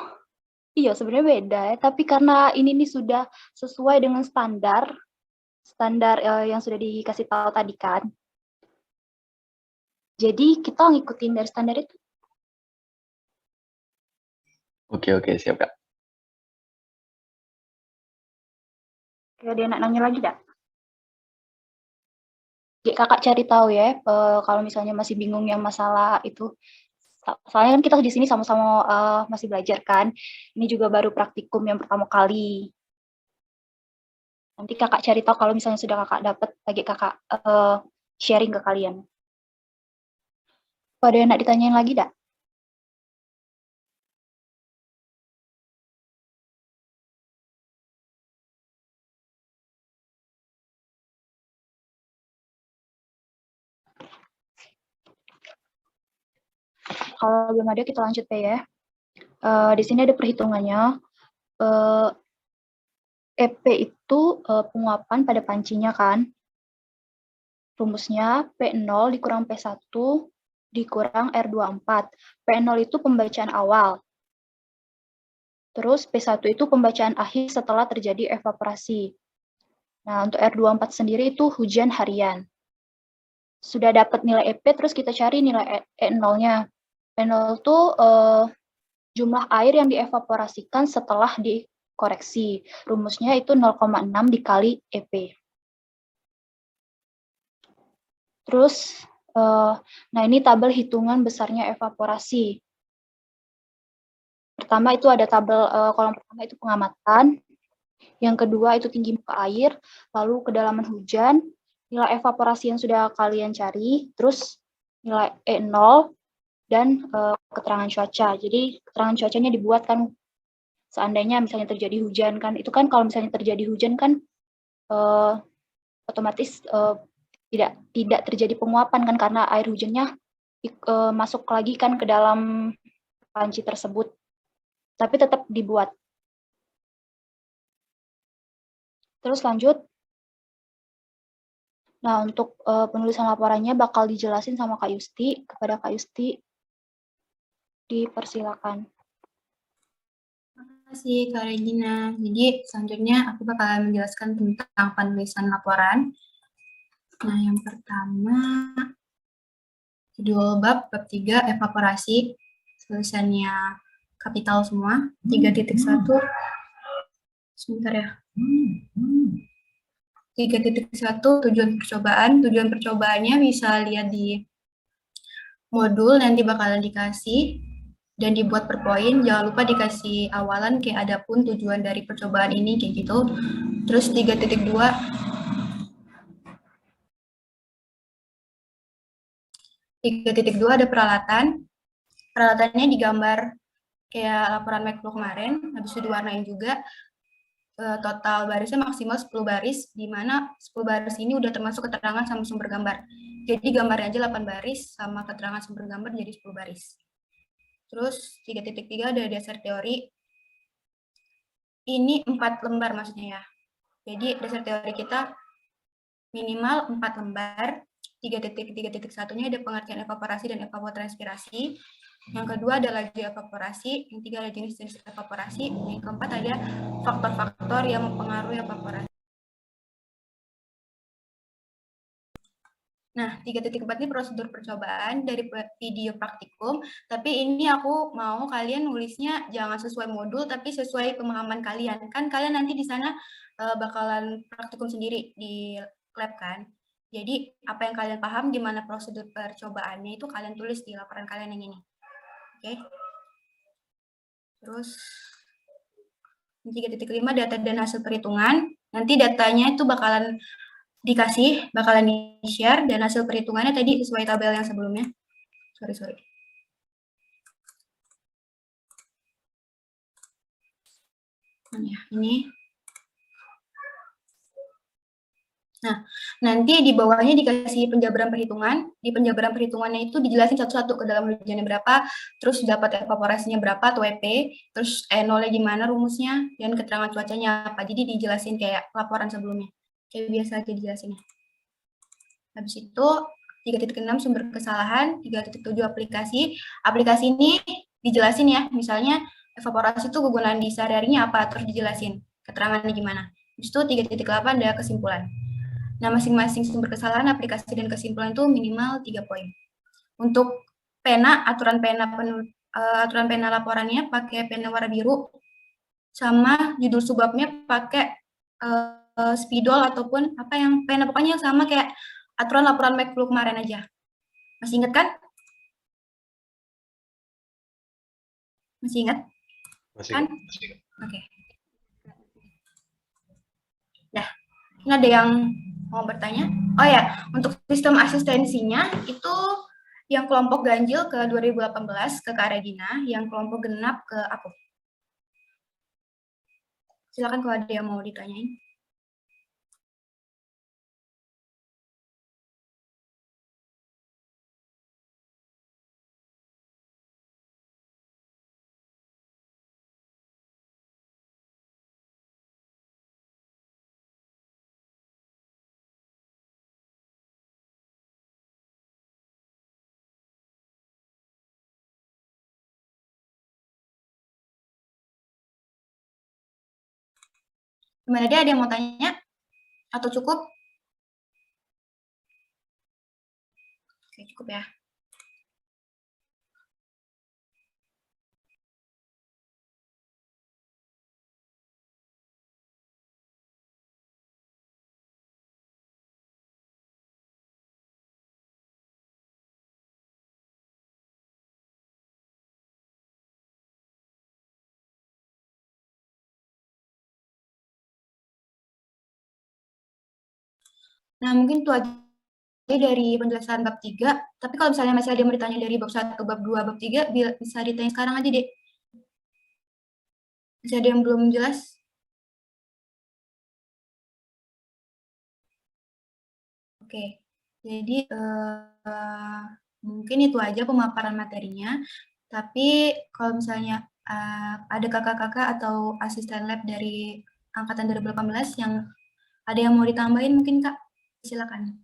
iya sebenarnya beda ya, tapi karena ini nih sudah sesuai dengan standar yang sudah dikasih tahu tadi kan. Jadi kita ngikutin dari standar itu. Oke, siap Kak. Kayak dia nak nanya lagi dah. Jadi kakak cari tahu ya, kalau misalnya masih bingung yang masalah itu. Soalnya kan kita di sini sama-sama masih belajar kan. Ini juga baru praktikum yang pertama kali. Nanti kakak cari tahu kalau misalnya sudah kakak dapat, lagi kakak sharing ke kalian. Ada yang nak ditanyain lagi dah? Kalau belum ada kita lanjut ya. Di sini ada perhitungannya. EP itu penguapan pada pancinya kan. Rumusnya P0 dikurang P1 dikurang R24. P0 itu pembacaan awal. Terus P1 itu pembacaan akhir setelah terjadi evaporasi. Nah, untuk R24 sendiri itu hujan harian. Sudah dapat nilai EP, terus kita cari nilai E0-nya. E0 itu jumlah air yang dievaporasikan setelah dikoreksi. Rumusnya itu 0,6 dikali EP. Terus, nah ini tabel hitungan besarnya evaporasi. Pertama itu ada tabel, kolom pertama itu pengamatan, yang kedua itu tinggi muka air, lalu kedalaman hujan, nilai evaporasi yang sudah kalian cari, terus nilai E0, dan keterangan cuaca. Jadi keterangan cuacanya dibuat kan, seandainya misalnya terjadi hujan kan, itu kan kalau misalnya terjadi hujan kan otomatis tidak terjadi penguapan kan, karena air hujannya masuk lagi kan ke dalam panci tersebut, tapi tetap dibuat. Terus lanjut. Nah, untuk penulisan laporannya bakal dijelasin sama Kak Yusti. Kepada Kak Yusti, dipersilakan. Terima kasih Kak Regina. Jadi selanjutnya aku bakalan menjelaskan tentang penulisan laporan. Nah, yang pertama, judul bab 3, evaporasi. Tulisannya kapital semua, 3.1. Sebentar ya. 3.1 tujuan percobaan. Tujuan percobaannya bisa lihat di modul, nanti bakalan dikasih dan dibuat per poin. Jangan lupa dikasih awalan kayak ada pun tujuan dari percobaan ini kayak gitu. Terus 3.2 ada peralatan. Peralatannya digambar kayak laporan Macflow kemarin, habis itu diwarnain juga. Total barisnya maksimal 10 baris, di mana 10 baris ini udah termasuk keterangan sama sumber gambar. Jadi gambarnya aja 8 baris, sama keterangan sumber gambar jadi 10 baris. Terus 3.3 ada dasar teori. Ini 4 lembar maksudnya ya. Jadi dasar teori kita minimal 4 lembar. 3.3.1-nya ada pengertian evaporasi dan evapotranspirasi. Yang kedua ada laju evaporasi. Yang tiga ada jenis-jenis evaporasi. Yang keempat ada faktor-faktor yang mempengaruhi evaporasi. Nah, 3.4 ini prosedur percobaan dari video praktikum, tapi ini aku mau kalian nulisnya jangan sesuai modul, tapi sesuai pemahaman kalian. Kan kalian nanti di sana bakalan praktikum sendiri di lab kan. Jadi, apa yang kalian paham, gimana prosedur percobaannya, itu kalian tulis di laporan kalian yang ini. Oke? Terus, 3.5 data dan hasil perhitungan. Nanti datanya itu bakalan di-share, dan hasil perhitungannya tadi sesuai tabel yang sebelumnya. Sorry. Ini. Nah, nanti di bawahnya dikasih penjabaran perhitungan. Di penjabaran perhitungannya itu dijelasin satu-satu ke dalam hujannya berapa, terus dapat evaporasinya berapa atau WP, terus nolnya gimana rumusnya, dan keterangan cuacanya apa. Jadi dijelasin kayak laporan sebelumnya. Kayak biasa aja dijelasinnya. Habis itu 3.6 sumber kesalahan, 3.7 aplikasi. Aplikasi ini dijelasin ya, misalnya evaporasi itu kegunaan di sehari-harinya apa, terus dijelasin keterangannya gimana. Habis itu 3.8 ada kesimpulan. Nah, masing-masing sumber kesalahan, aplikasi, dan kesimpulan itu minimal 3 poin. Untuk pena, aturan pena laporannya pakai pena warna biru, sama judul subbabnya pakai spidol ataupun apa yang pena, pokoknya sama kayak aturan laporan Mekflu kemarin aja. Masih ingat kan? Masih ingat? Masih Kan? ingat. Oke. Nah, ini ada yang mau bertanya? Oh ya, untuk sistem asistensinya itu yang kelompok ganjil ke 2018 ke Kak Regina, yang kelompok genap ke aku. Silakan kalau ada yang mau ditanyain. Gimana, dia ada yang mau tanya? Atau cukup? Oke, cukup ya. Nah, mungkin itu aja dari penjelasan bab 3. Tapi kalau misalnya masih ada yang mau ditanya dari bab 1, bab 2, bab 3, bisa ditanya sekarang aja, Dek. Masih ada yang belum jelas? Oke, jadi mungkin itu aja pemaparan materinya. Tapi kalau misalnya ada kakak-kakak atau asisten lab dari angkatan 2018 yang ada yang mau ditambahin, mungkin Kak, silakan.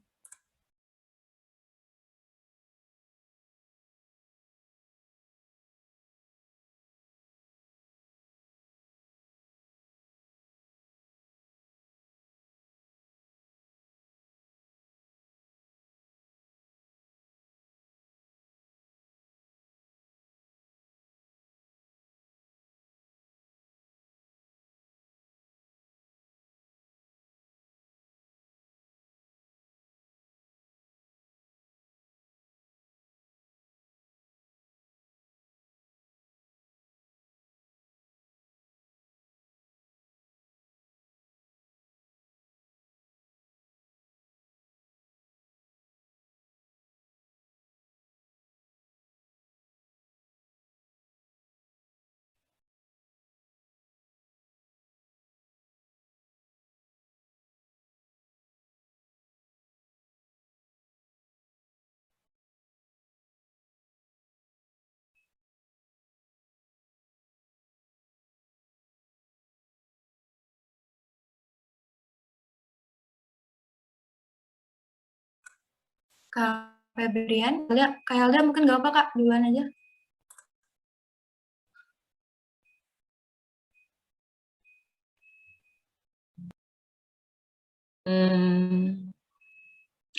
Kak Febrian, Kak Elda mungkin nggak apa Kak, duluan aja.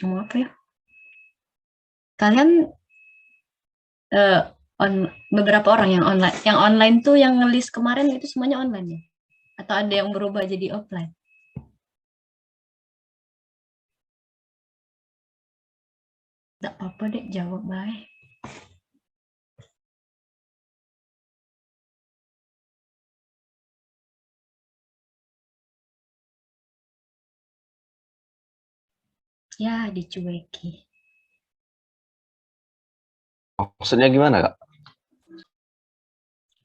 Mau apa ya? Kalian beberapa orang yang online tuh yang ngelis kemarin itu semuanya online ya? Atau ada yang berubah jadi offline? Nggak apa-apa deh, jawab baik. Ya, dicueki. Maksudnya gimana, Kak?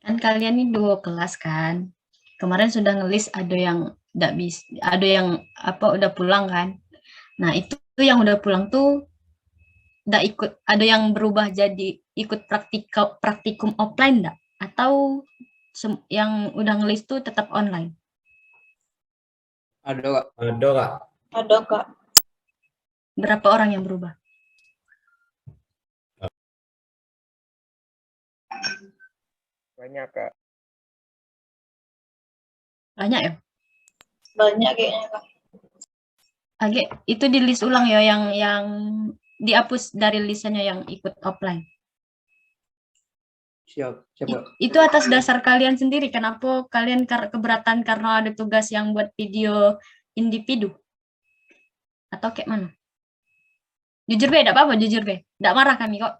Kan kalian ini 2 kelas kan. Kemarin sudah ngelis ada yang nggak bisa, ada yang udah pulang kan. Nah, itu yang udah pulang tuh nggak ikut, ada yang berubah jadi ikut praktikum offline nggak? Atau yang udah ngelis tuh tetap online? Ada Kak. Ada Kak. Ada Kak. Berapa orang yang berubah? Banyak, Kak. Banyak ya? Banyak kayaknya Kak. Oke, itu di list ulang ya yang dihapus dari listannya yang ikut offline. Siap. Itu atas dasar kalian sendiri, kenapa kalian keberatan karena ada tugas yang buat video individu? Atau kayak mana? Jujur be, enggak apa-apa, jujur be. Enggak marah kami kok.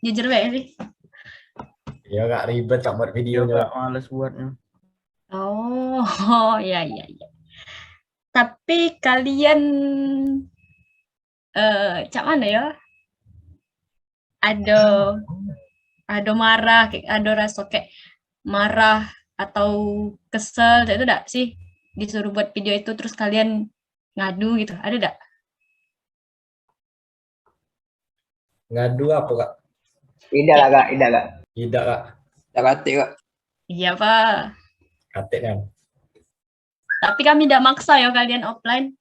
Jujur be sih. Iya Kak, ribet Kak buat videonya. Kak, males buatnya. Oh, ya. Tapi kalian cak mana ya? Ada marah, ada rasa kayak marah atau kesel, itu enggak sih? Disuruh buat video itu terus kalian ngadu gitu, ada enggak? Ngadu apa Kak? Tidak lah Kak. Tidak Kak. Tak kate Kak. Iya Pak. Kate kan. Tapi kami tidak maksa ya kalian offline.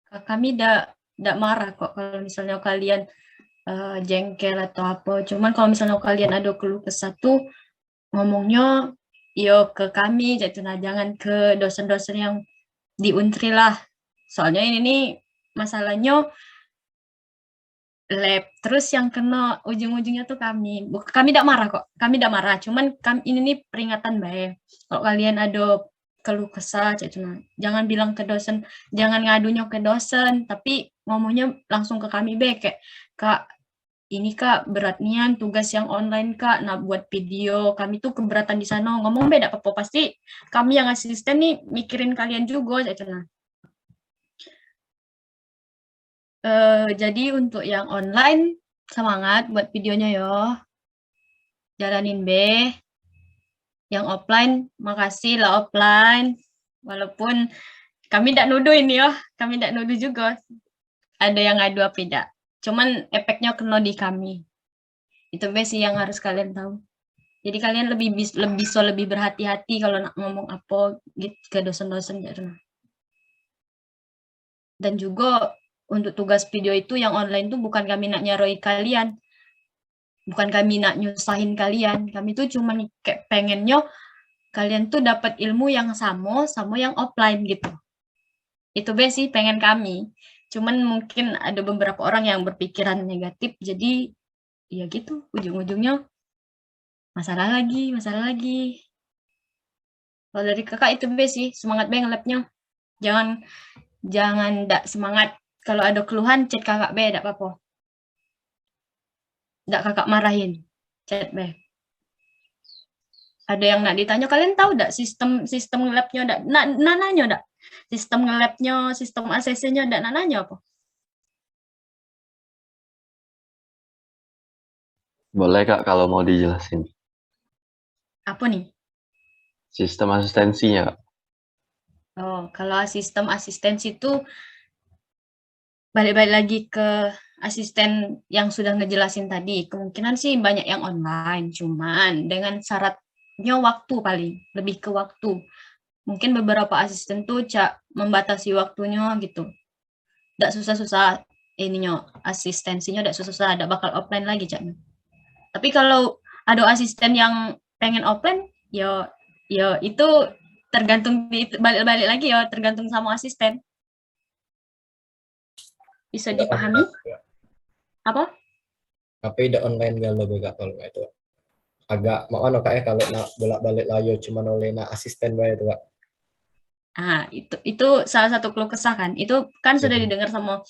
Kami tidak marah kok kalau misalnya kalian jengkel atau apa. Cuman kalau misalnya kalian ada keluh kesah tuh ngomongnya yo ke kami, jangan ke dosen-dosen yang di Untri lah. Soalnya ini nih masalahnya lab, terus yang kena ujung-ujungnya tuh kami. Kami tidak marah kok, kami tidak marah. Cuman ini nih peringatan baik. Kalau kalian ada keluh kesah, jangan bilang ke dosen, jangan ngadunya ke dosen, tapi ngomongnya langsung ke kami be, kayak Kak, ini Kak beratnya tugas yang online Kak, nah buat video kami tuh keberatan di sana, ngomong beda apa-apa, pasti kami yang asisten nih mikirin kalian juga, jadi untuk yang online semangat buat videonya yo, jalanin be. Yang offline makasih lah offline, walaupun kami tidak nuduh ini ya, kami tidak nuduh juga ada yang ngadu apa tidak. Cuman efeknya kena di kami. Itu sih yang harus kalian tahu. Jadi kalian bisa lebih berhati-hati kalau nak ngomong apa gitu ke dosen-dosen ya. Dan juga untuk tugas video itu yang online tuh bukan kami nak nyaroi kalian. Bukan kami nak nyusahin kalian. Kami tuh cuma kayak pengennya kalian tuh dapat ilmu yang sama yang offline gitu. Itu sih pengen kami. Cuman mungkin ada beberapa orang yang berpikiran negatif, jadi ya gitu, ujung-ujungnya masalah lagi. Kalau dari kakak itu sih, semangat nge-labnya. Jangan ndak semangat. Kalau ada keluhan, chat kakak ndak apa-apa. Ndak kakak marahin, chat Ada yang nak ditanya, kalian tahu ndak sistem nge-labnya ndak? Nanya ndak? Sistem nge-labnya, sistem ACC-nya ndak nanya apa? Boleh Kak kalau mau dijelasin. Apa nih? Sistem asistensinya, Kak. Oh, kalau sistem asistensi itu balik lagi ke asisten yang sudah ngejelasin tadi, kemungkinan sih banyak yang online, cuman dengan syaratnya waktu paling, lebih ke waktu. Mungkin beberapa asisten tuh membatasi waktunya gitu. Nggak susah-susah ininya, asistensinya nggak susah-susah, ada bakal offline lagi Cak. Tapi kalau ada asisten yang pengen offline, ya itu tergantung balik-balik lagi ya, tergantung sama asisten. Bisa dipahami? Apa? Tapi udah online gak lebih gak kalau itu agak mau kak ya kalau nak bolak-balik layo cuma oleh nak asisten bae itu kak. Ah, itu salah satu keluh kesah kan. Itu kan sudah didengar sama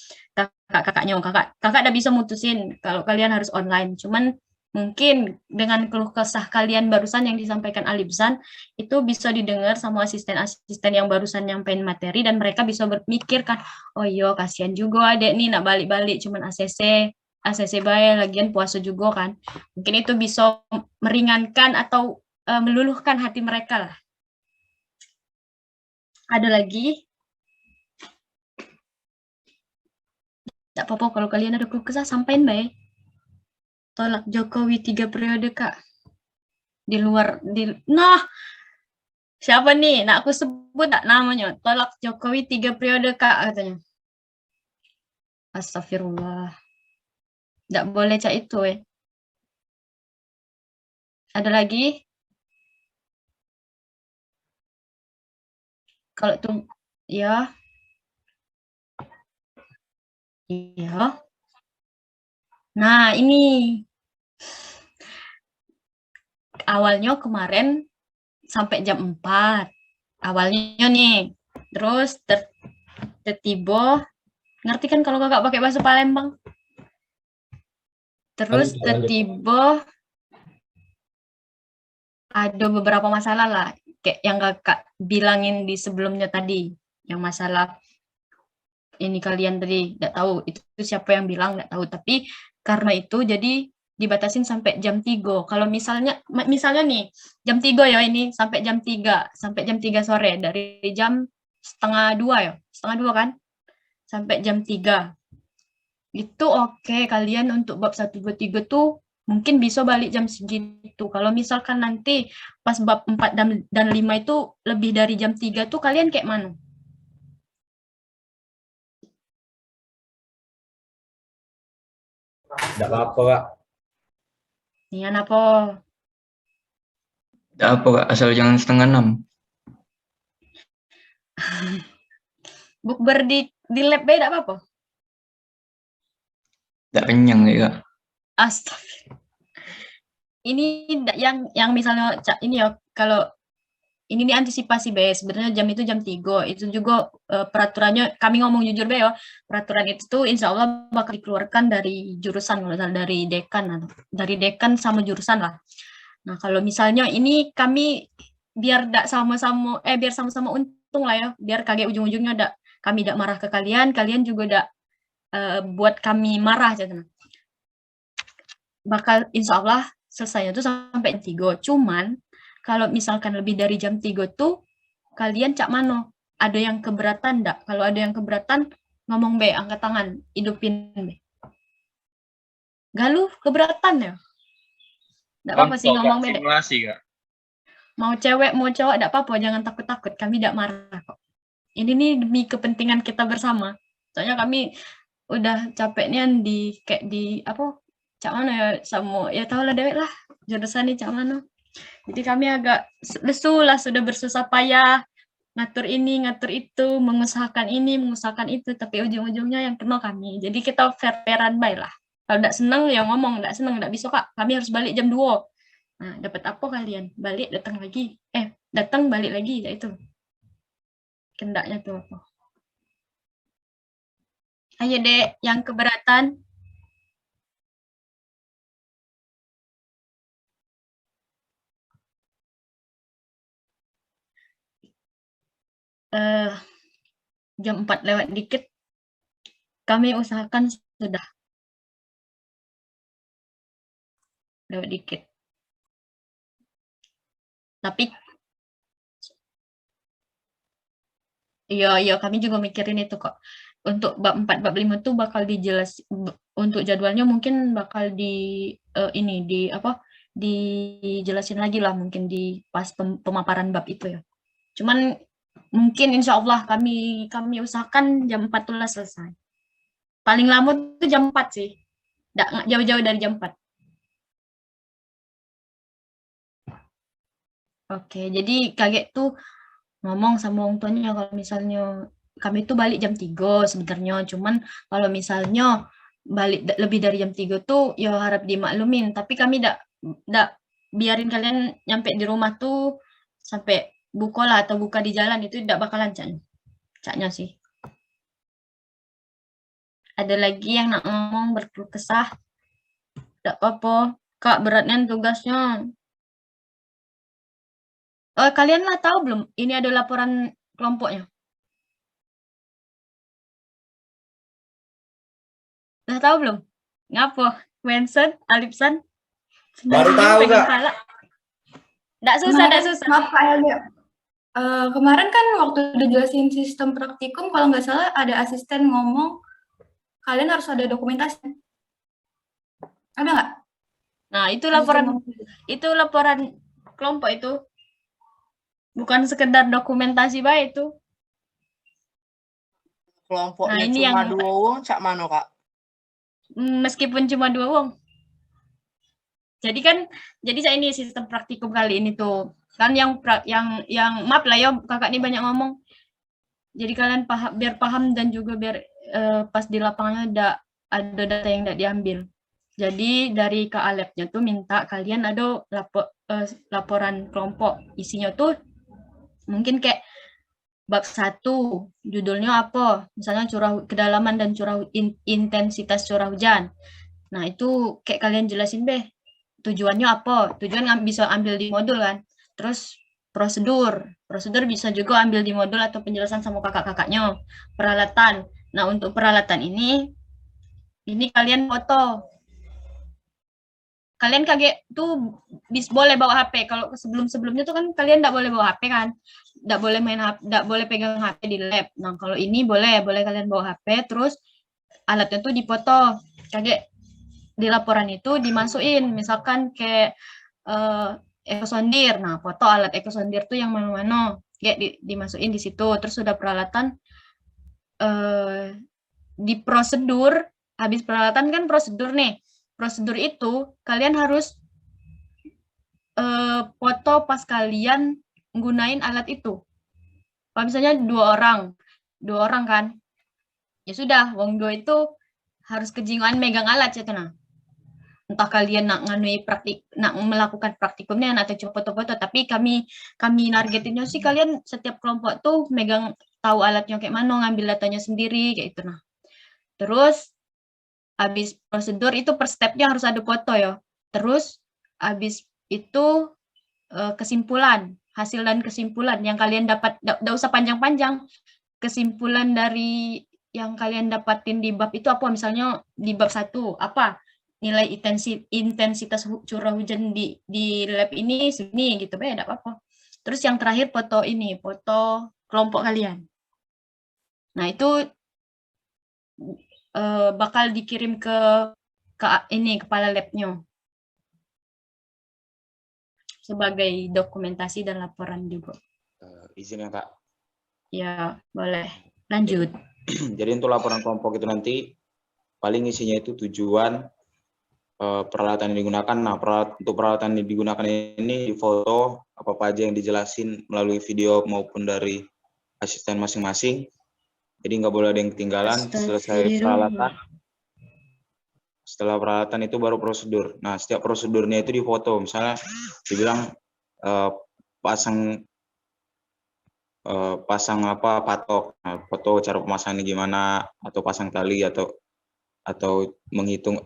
kakaknya. Kakak udah bisa mutusin kalau kalian harus online. Cuman mungkin dengan keluh kesah kalian barusan yang disampaikan Alipsan itu bisa didengar sama asisten-asisten yang barusan nyampein materi dan mereka bisa berpikir kan, oh iya kasihan juga adek nih nak balik-balik cuman ACC bae lagian puasa juga kan. Mungkin itu bisa meringankan atau meluluhkan hati mereka lah. Ada lagi? Tidak apa-apa kalau kalian ada keluh kesah sampaikan baik. Tolak Jokowi 3 periode kak. Nah, siapa nih? Nak aku sebut tak namanya. Tolak Jokowi 3 periode kak katanya. Astagfirullah. Tidak boleh cak itu Ada lagi? Kalau tuh ya. Iya. Nah, ini awalnya kemarin sampai jam 4. Awalnya nih. Terus tiba-tiba, ngerti kan kalau kakak pakai bahasa Palembang? Terus tiba-tiba ada beberapa masalah lah. Kayak yang kakak bilangin di sebelumnya tadi. Yang masalah ini kalian tadi nggak tahu itu siapa yang bilang nggak tahu, tapi karena itu jadi dibatasin sampai jam 3. Kalau misalnya nih jam 3 ya, ini sampai jam 3 sore, dari jam setengah 2 ya, setengah 2 kan sampai jam 3 itu oke. Kalian untuk bab 1, 2, 3 tuh mungkin bisa balik jam segitu. Kalau misalkan nanti pas bab 4 dan 5 itu lebih dari jam 3 tuh kalian kayak mana? Tidak apa-apa kak. Nian apa? Tidak apa kak, asal jangan setengah 6. Bukber di lab B tidak apa-apa? Tidak kenyang ya kak. Astagfirullah. Ini yang misalnya ini ya, kalau ini antisipasi B, sebenarnya jam itu jam 3. Itu juga peraturannya, kami ngomong jujur B ya, peraturan itu tuh insya Allah bakal dikeluarkan dari jurusan, dari dekan sama jurusan lah. Nah, kalau misalnya ini kami biar sama-sama untung lah ya, biar kaget ujung-ujungnya kami tidak marah ke kalian juga tidak buat kami marah gitu. Bakal insya Allah selesainya tuh sampai 3. Cuman kalau misalkan lebih dari jam 3 tuh kalian cak mano? Ada yang keberatan enggak? Kalau ada yang keberatan, ngomong B, angkat tangan, hidupin B. Galuh, keberatan ya? Enggak apa-apa sih ngomong B. Simulasi, Kak. Mau cewek, mau cowok, enggak apa-apa, jangan takut-takut. Kami tidak marah kok. Ini nih demi kepentingan kita bersama. Soalnya kami udah capeknya cak mana ya, sama ya tau lah dewek lah, jurusan nih cak mana. Jadi kami agak lesu lah, sudah bersusah payah ngatur ini, ngatur itu, mengusahakan ini, mengusahakan itu, tapi ujung-ujungnya yang kena kami. Jadi kita fair-fairan baik lah. Kalau tidak senang ya ngomong, tidak senang tidak bisa kak, kami harus balik jam 2. Nah, dapat apa kalian? Balik, datang lagi. Datang, balik lagi, ya itu. Kendaknya tuh apa? Ayo dek, yang keberatan. Jam 4 lewat dikit, kami usahakan sudah lewat dikit. Tapi iya kami juga mikirin itu kok. untuk bab 4, bab 5 tuh bakal untuk jadwalnya mungkin bakal dijelasin lagi lah mungkin di pas pemaparan bab itu ya. Cuman mungkin insya Allah kami usahakan jam 4 tuh selesai. Paling lama tuh jam 4 sih. Nggak jauh-jauh dari jam 4. Oke, jadi kaget tuh ngomong sama orang tuanya kalau misalnya kami tuh balik jam 3 sebenarnya. Cuman kalau misalnya balik lebih dari jam 3 tuh ya harap dimaklumin. Tapi kami ndak biarin kalian nyampe di rumah tuh sampai buka lah atau buka di jalan itu ndak bakalan caknya sih. Ada lagi yang nak ngomong berkeluh kesah? Ndak apa-apa. Kak, beratnya tugasnya. Kalian lah tahu belum? Ini ada laporan kelompoknya. Udah tahu belum? Ngapa? Wensen, Alipsan? Baru tahu Kak. Nggak susah, nggak susah. Maaf Kak Helga. Kemarin kan waktu dijelasin sistem praktikum, kalau nggak salah ada asisten ngomong, kalian harus ada dokumentasi. Ada nggak? Nah, itu laporan kelompok itu. Bukan sekedar dokumentasi baik itu. Kelompoknya cuma 2 wong, cak mano Kak? Meskipun cuma 2 wong. Jadi saya ini sistem praktikum kali ini tuh. Kan yang maaf lah ya kakak ini banyak ngomong. Jadi kalian biar paham dan juga biar pas di lapangannya ada data yang tidak diambil. Jadi dari Kak Alepnya tuh minta kalian ada laporan kelompok. Isinya tuh mungkin kayak bab 1, judulnya apa? Misalnya kedalaman dan intensitas curah hujan. Nah, itu kayak kalian jelasin tujuannya apa? Tujuan bisa ambil di modul kan. Terus prosedur bisa juga ambil di modul atau penjelasan sama kakak-kakaknya. Peralatan. Nah, untuk peralatan ini kalian foto. Kalian kaget tuh boleh bawa HP. Kalau sebelumnya tuh kan kalian nggak boleh bawa HP kan, nggak boleh main HP, nggak boleh pegang HP di lab. Nah kalau ini boleh kalian bawa HP, terus alatnya tuh difoto. Kaget di laporan itu dimasukin, misalkan kayak ekosondir. Nah foto alat ekosondir tuh yang mana-mana, kayak dimasukin di situ. Terus sudah peralatan di prosedur, habis peralatan kan prosedur nih. Prosedur itu kalian harus foto pas kalian nggunain alat itu. Kalau misalnya 2 orang kan, ya sudah, wong 2 itu harus kejingan megang alat ya nah. Entah kalian nak melakukan praktikumnya atau cuma foto-foto, tapi kami nargetinnya sih kalian setiap kelompok tuh megang tahu alatnya kayak mana, ngambil datanya sendiri kayak itu nah. Terus habis prosedur itu per stepnya harus ada foto ya. Terus habis itu kesimpulan, hasil dan kesimpulan yang kalian dapat, nggak usah panjang-panjang. Kesimpulan dari yang kalian dapatin di bab itu apa? Misalnya di bab 1 apa? Nilai intensitas curah hujan di lab ini segini gitu, enggak apa-apa. Terus yang terakhir foto kelompok kalian. Nah, itu bakal dikirim ke kepala labnya sebagai dokumentasi dan laporan juga. Izin ya Kak. Ya boleh, lanjut. Jadi untuk laporan kelompok itu nanti paling isinya itu tujuan, peralatan yang digunakan. Nah untuk peralatan yang digunakan ini di foto apa aja yang dijelasin melalui video maupun dari asisten masing-masing. Jadi nggak boleh ada yang ketinggalan. Setelah peralatan itu baru prosedur. Nah setiap prosedurnya itu difoto. Misalnya dibilang pasang patok. Nah, foto cara pemasangannya gimana, atau pasang tali atau menghitung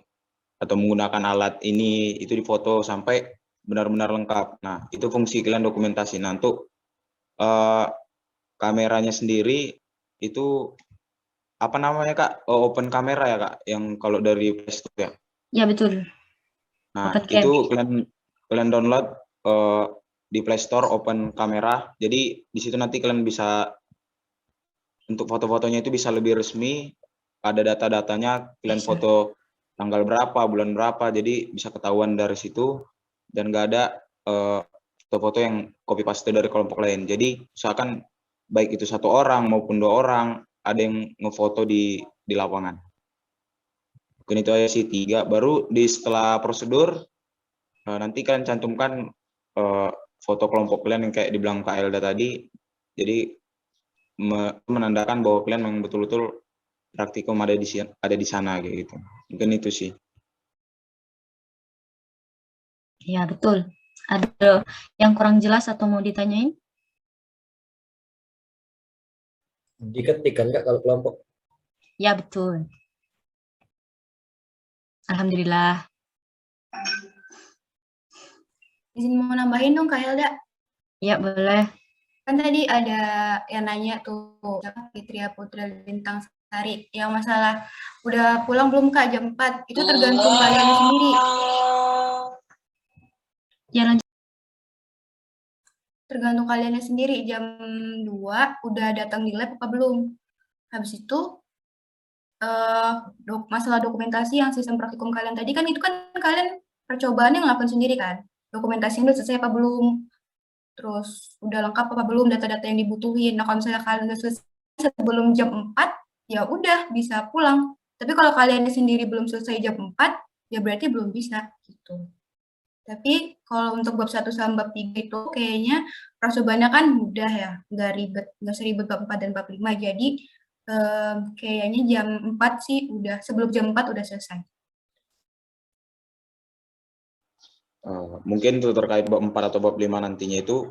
atau menggunakan alat ini itu difoto sampai benar-benar lengkap. Nah itu fungsi kalian dokumentasi. Nah untuk kameranya sendiri itu apa namanya Kak? Open kamera ya Kak, yang kalau dari Play Store ya? Ya betul. Nah itu kalian download di Play Store open kamera. Jadi di situ nanti kalian bisa untuk foto-fotonya itu bisa lebih resmi, ada data-datanya, kalian foto tanggal berapa, bulan berapa, jadi bisa ketahuan dari situ, dan nggak ada foto-foto yang copy paste dari kelompok lain. Jadi usahakan baik itu 1 orang maupun 2 orang, ada yang ngefoto di lapangan. Mungkin itu aja sih 3. Baru setelah prosedur, nanti kalian cantumkan foto kelompok kalian yang kayak dibilang Kak Elda tadi. Jadi menandakan bahwa kalian memang betul-betul praktikum ada di sana kayak gitu. Mungkin itu sih. Ya, betul. Ada yang kurang jelas atau mau ditanyain? Diketik kan Kak kalau kelompok? Ya, betul. Alhamdulillah. Izin mau nambahin dong Kak Helda. Ya, boleh. Kan tadi ada yang nanya tuh, Fitria Putri Lintang Sari, yang masalah udah pulang belum Kak jam 4, itu tergantung kalian sendiri. Ya, lanjut. Tergantung kalian sendiri, jam 2 udah datang di lab apa belum. Habis itu, masalah dokumentasi yang sistem praktikum kalian tadi kan, itu kan kalian percobaannya ngelakuin sendiri kan. Dokumentasinya udah selesai apa belum, terus udah lengkap apa belum data-data yang dibutuhin. Nah, kalau misalnya kalian udah selesai sebelum jam 4, ya udah bisa pulang. Tapi kalau kalian sendiri belum selesai jam 4, ya berarti belum bisa gitu. Tapi kalau untuk bab 1 sama bab 3 itu kayaknya percobaannya kan mudah ya, nggak ribet, nggak seribet bab 4 dan bab 5. Jadi kayaknya jam 4 sih udah, sebelum jam 4 udah selesai. Mungkin itu terkait bab 4 atau bab 5 nantinya itu,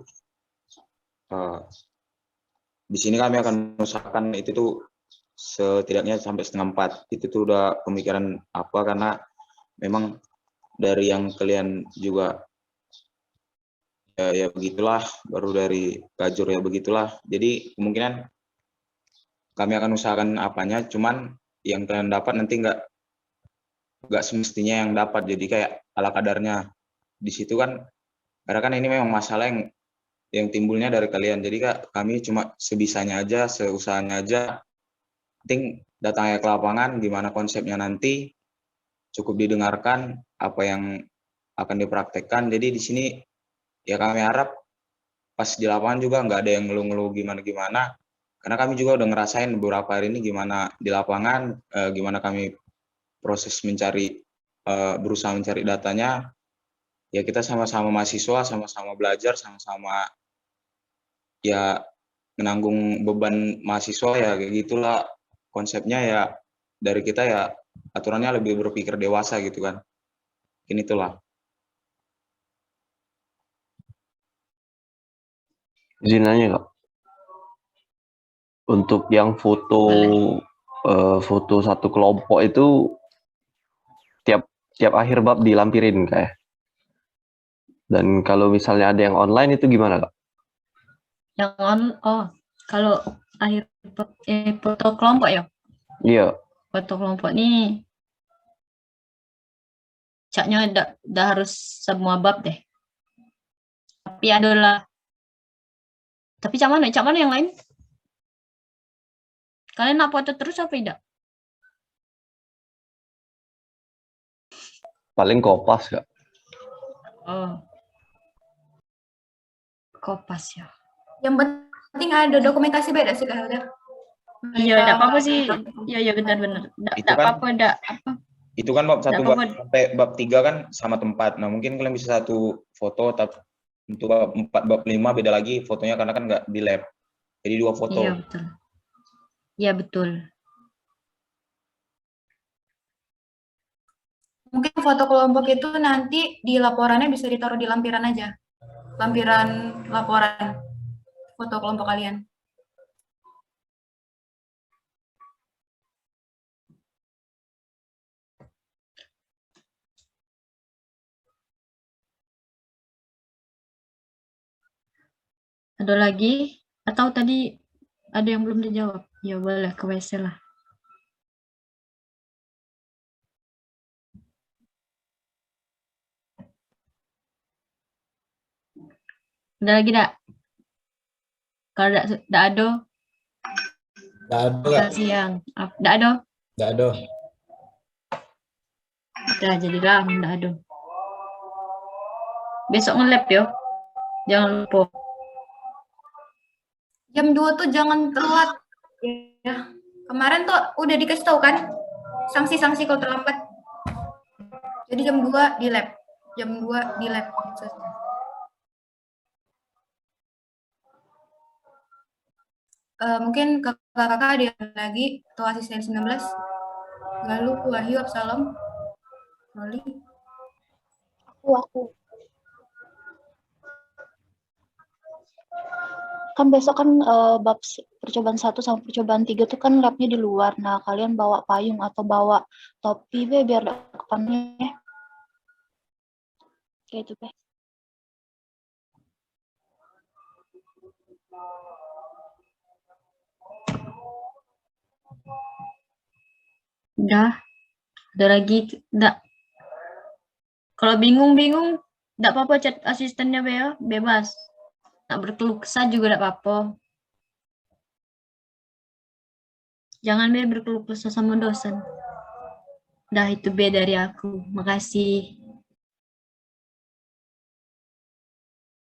di sini kami akan usahakan itu tuh setidaknya sampai setengah 4. Itu tuh udah pemikiran apa, karena memang dari yang kalian juga ya begitulah, baru dari Kajur ya begitulah. Jadi kemungkinan kami akan usahakan apanya, cuman yang kalian dapat nanti nggak semestinya yang dapat, jadi kayak ala kadarnya. Di situ kan, karena kan ini memang masalah yang timbulnya dari kalian, jadi Kak, kami cuma sebisanya aja, seusahanya aja, penting datangnya ke lapangan, gimana konsepnya nanti, cukup didengarkan apa yang akan dipraktekkan. Jadi di sini ya kami harap pas di lapangan juga nggak ada yang ngeluh-ngeluh gimana-gimana, karena kami juga udah ngerasain beberapa hari ini gimana di lapangan, gimana kami proses berusaha mencari datanya. Ya kita sama-sama mahasiswa, sama-sama belajar, sama-sama ya menanggung beban mahasiswa ya, kayak gitulah konsepnya ya. Dari kita ya aturannya lebih berpikir dewasa gitu kan. Mungkin itulah. Izin nanya Kak, untuk yang foto satu kelompok itu tiap akhir bab dilampirin kayak. Dan kalau misalnya ada yang online itu gimana Kak? Yang kalau akhir foto kelompok ya? Iya. Foto kelompok nih, caknya udah harus semua bab deh. Tapi adalah, tapi cak mana yang lain? Kalian nak foto terus apa tidak? Paling kopas Kak. Kopas ya. Yang penting ada dokumentasi beda sih Kak. Iya, enggak apa-apa sih. Iya benar-benar. Enggak apa-apa, enggak apa. Itu kan bab 1 sampai bab 3 kan sama tempat. Nah, mungkin kalian bisa satu foto, tapi untuk bab 4 bab 5 beda lagi fotonya karena kan nggak di lab. Jadi 2 foto. Iya, betul. Iya, betul. Mungkin foto kelompok itu nanti di laporannya bisa ditaruh di lampiran aja. Lampiran laporan foto kelompok kalian. Ada lagi? Atau tadi ada yang belum dijawab? Ya boleh, ke WC lah. Ada lagi enggak? Kalau enggak ada, Nggak ada, Kak. siang. Nggak ada. Nggak ada. Udah jadilah nggak ada. Besok nge-lab yo. Jangan lupa. Jam 2 tuh jangan telat. Ya. Kemarin tuh udah dikasih tahu kan? Sanksi-sanksi kalau terlambat. Jadi jam 2 di lab. Jam 2 di lab. Mungkin kakak-kakak ada yang lagi atau asisten 19? Lalu Wahyu, Absalom, Roli. Aku. Kan besok kan bab percobaan 1 sama percobaan 3 tuh kan labnya di luar. Nah, kalian bawa payung atau bawa topi be biar ada kepannya. Kayak itu be. Udah lagi, enggak. Kalau bingung, enggak apa-apa chat asistennya be ya, bebas. Nak berkeluh kesah juga enggak apa-apa. Jangan be berkeluh kesah sama dosen. Dah itu be dari aku. Makasih.